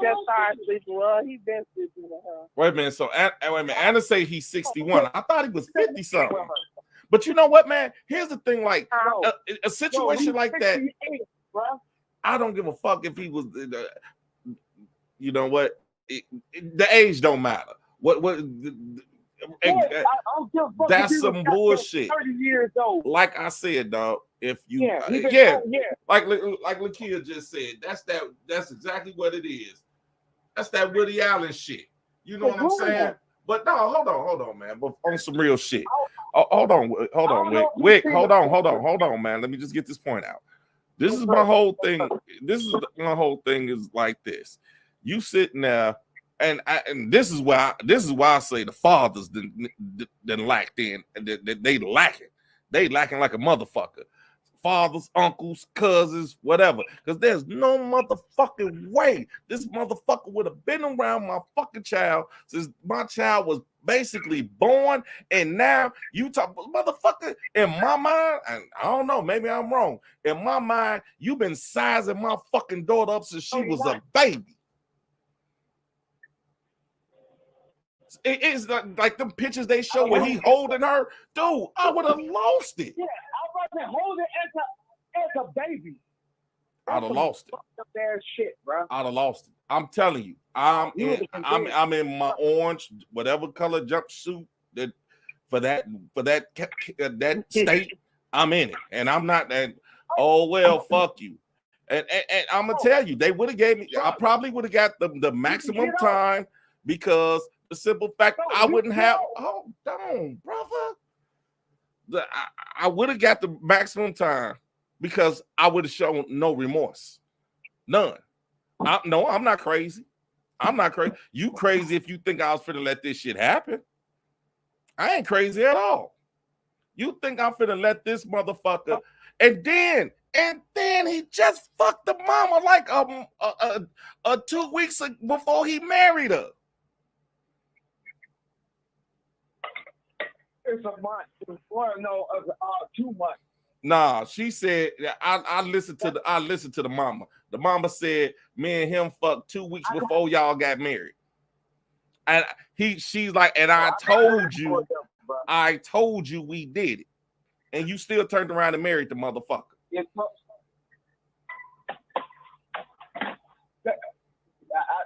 just started sleeping with her. He been sleeping with her. Wait a minute. So wait a minute. Anna say he's 61. I thought he was 50 something. But you know what, man? Here's the thing. Like a situation like that. I don't give a fuck if he was. You know what? The age don't matter. That's some bullshit. 30 years old. Like I said, dog. If you, like Lakia just said, that's exactly what it is. That's that Woody Allen shit. You know what I'm saying? But no, hold on, man. But on some real shit. Hold on, Wick. Hold on, man. Let me just get this point out. This is my whole thing. My whole thing is like this. You sitting there, and this is why I say the fathers didn't lack in. They lacking. They lacking like a motherfucker. Fathers, uncles, cousins, whatever. Because there's no motherfucking way this motherfucker would have been around my fucking child since my child was basically born. And now you talk, motherfucker, in my mind, and I don't know, maybe I'm wrong. In my mind, you've been sizing my fucking daughter up since she was a baby. It is like them pictures they show when he holding her. Dude, I would have lost it. Yeah, I wasn't holding as a baby. I'd have lost it. Bad shit, bro. I'd have lost it. I'm telling you. I'm in my orange, whatever color jumpsuit that for that state. I'm in it, and I'm not that. Oh well, fuck you. And I'm gonna tell you, they would have gave me. I probably would have got the maximum time because. The simple fact I wouldn't have. Hold on, brother. I would have got the maximum time because I would have shown no remorse, none. I'm not crazy. I'm not crazy. You crazy if you think I was finna let this shit happen? I ain't crazy at all. You think I'm finna let this motherfucker? And then he just fucked the mama like 2 weeks before he married her. It's a month. Well, no, 2 months. Nah, she said I listened to the mama. The mama said me and him fucked 2 weeks before y'all got married. And she's like, and I told you we did it. And you still turned around and married the motherfucker.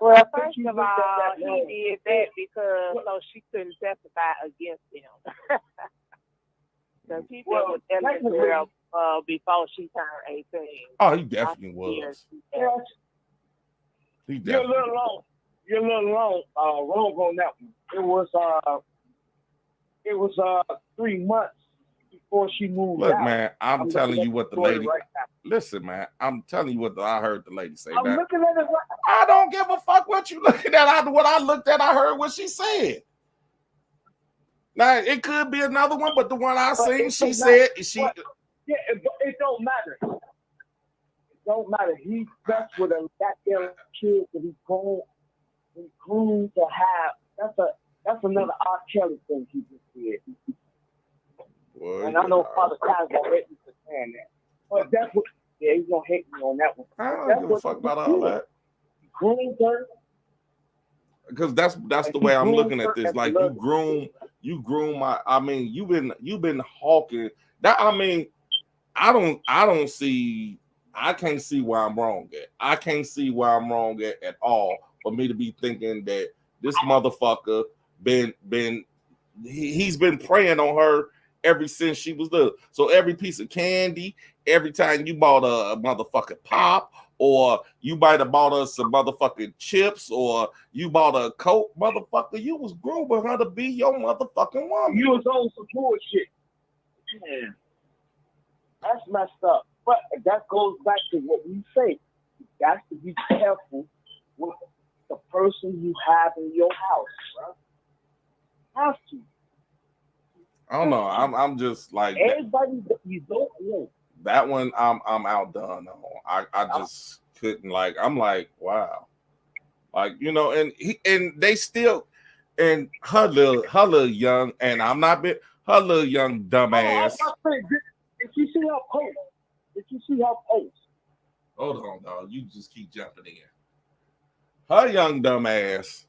Well, first of all, he did that because so she couldn't testify against him. Because he was telling the girl before she turned 18. Oh, he definitely was. He definitely. You're a little wrong on that one. It was 3 months before she moved out. Look, man, I'm telling you what the lady. Listen, man, I'm telling you what I heard the lady say. I'm looking at it. I don't give a fuck what you looking at. What I looked at, I heard what she said. Now it could be another one, but the one I seen, she said she. Yeah, it don't matter. It don't matter. He's best with a goddamn kid that he's grown to have. That's another R. Kelly thing he just did. Well, and I know Father Kyle's gonna hate me for saying that. But that's what, yeah, he's gonna hate me on that one. I don't give a fuck about all that. Because that's the way I'm looking at this. Like you groom my. I mean, you've been hawking that. I mean, I don't see I can't see why I'm wrong at. I can't see why I'm wrong at all for me to be thinking that this motherfucker he's been preying on her ever since she was little. So every piece of candy, every time you bought a motherfucking pop, or you might have bought us some motherfucking chips, or you bought a Coke, motherfucker, you was grooming her to be your motherfucking woman. You was on some bullshit. Man, that's messed up. But that goes back to what we say. You got to be careful with the person you have in your house, bro. Have to. I don't know. I'm just like everybody that you don't know. That one I'm outdone on. I just couldn't I'm like, wow. Like, you know, and they still, and her little young, and I'm not bit her little young dumbass. Did you see her post? Did you see her post? Hold on, dog. You just keep jumping in. Her young dumbass,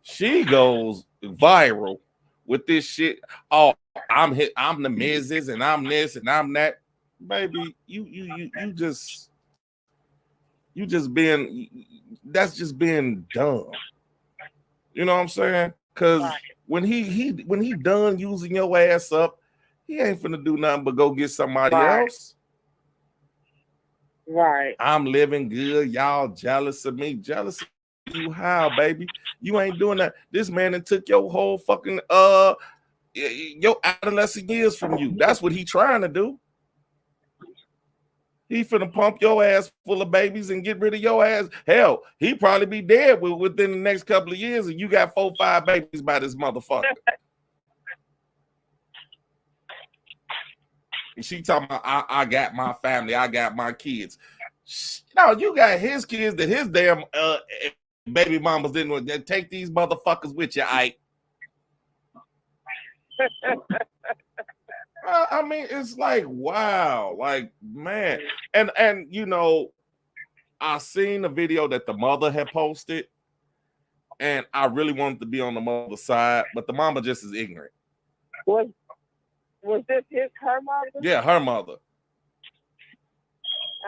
she goes viral with this shit. Oh, I'm the Mrs. and I'm this and I'm that. Baby, you just being, that's just being dumb. You know what I'm saying? Because when he done using your ass up, he ain't finna do nothing but go get somebody else. Right. I'm living good. Y'all jealous of me. Jealous of you how, baby? You ain't doing that. This man that took your whole fucking your adolescent years from you. That's what he trying to do. He finna pump your ass full of babies and get rid of your ass. Hell, he probably be dead within the next couple of years, and you got 4-5 babies by this motherfucker. And she talking about, I got my family, I got my kids. No, you got his kids that his damn baby mamas didn't want to take these motherfuckers with you, Ike. I mean, it's like, wow, like, man. And you know, I seen the video that the mother had posted, and I really wanted to be on the mother's side, but the mama just is ignorant. Was this her mother? Yeah, her mother.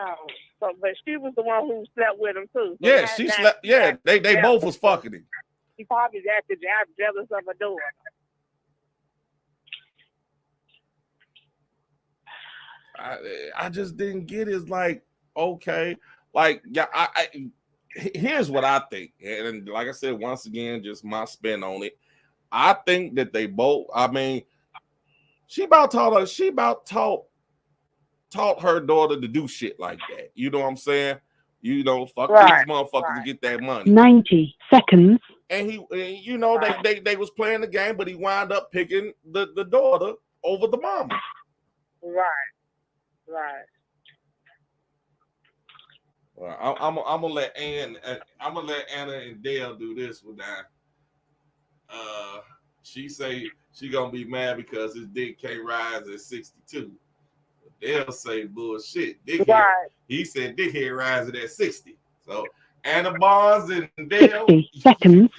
Oh, but she was the one who slept with him too. So yeah, she slept. Yeah, they both was fucking him. He probably acted jealous of her daughter. I just didn't get it. It's like, okay, like, yeah, here's what I think, and like I said, once again, just my spin on it. I think that they both. I mean, she about taught her daughter to do shit like that. You know what I'm saying? You know, fuck these motherfuckers to get that money. 90 seconds. And you know, they was playing the game, but he wound up picking the daughter over the mama. Right. Well, I'm gonna let Anna and Dale do this with that. She say she gonna be mad because his dick can't rise at 62. They'll say bullshit. He said dickhead rising at 60. So Anna Barnes and Dale, 60 seconds.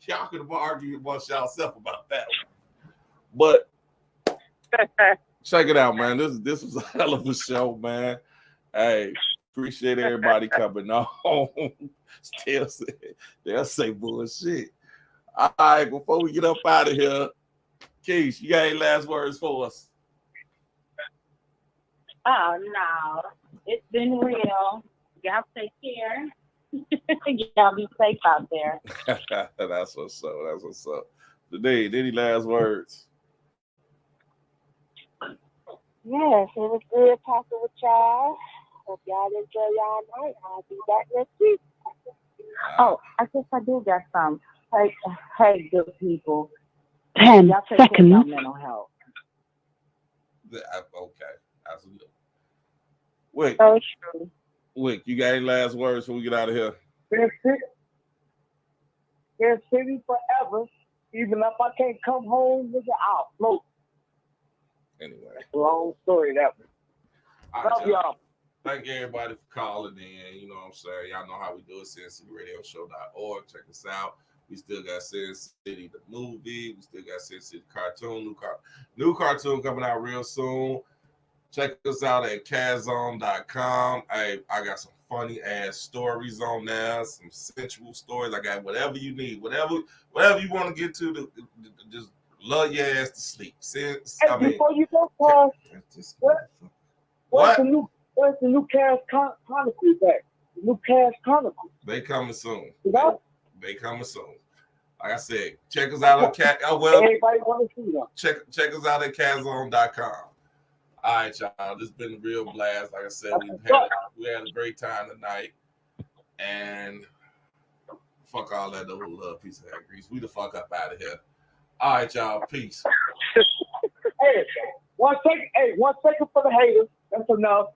y'all can argue amongst yourself about that one. But check it out, man. This was a hell of a show, man. Hey, appreciate everybody coming on. They'll say bullshit. All right, before we get up out of here, Keish, you got any last words for us? Oh, no. It's been real. Y'all take care. Y'all be safe out there. That's what's up. That's what's up. Today, any last words? Yes, it was good talking with y'all. Hope y'all enjoy y'all night. I'll be back next week. Oh, I guess I do got some. Hey, good people. 10 y'all take care of seconds. y'all mental health. Okay, that's good. Wait, So true. Wick, you got any last words before we get out of here? They're city forever. Even if I can't come home, nigga, I'll float. Anyway. Long story, that one. Love y'all. Thank everybody for calling in. You know what I'm saying? Y'all know how we do it. SinCityRadioShow.org. Check us out. We still got Sin City the movie. We still got Sin City cartoon. New cartoon coming out real soon. Check us out at Kazon.com. I got some funny ass stories on there, some sensual stories. I got whatever you need, whatever you want to get to just love your ass to sleep. Before you go, Paul, where's the new Cash Chronicles back? The new Cash Chronicles. They coming soon. You know? They coming soon. Like I said, check us out on everybody want to see them. Check us out at Kazon.com. All right, y'all. This has been a real blast. Like I said, we had a great time tonight. And fuck all that little piece of that grease. We the fuck up out of here. All right, y'all. Peace. Hey, 1 second. Hey, 1 second for the haters. That's enough.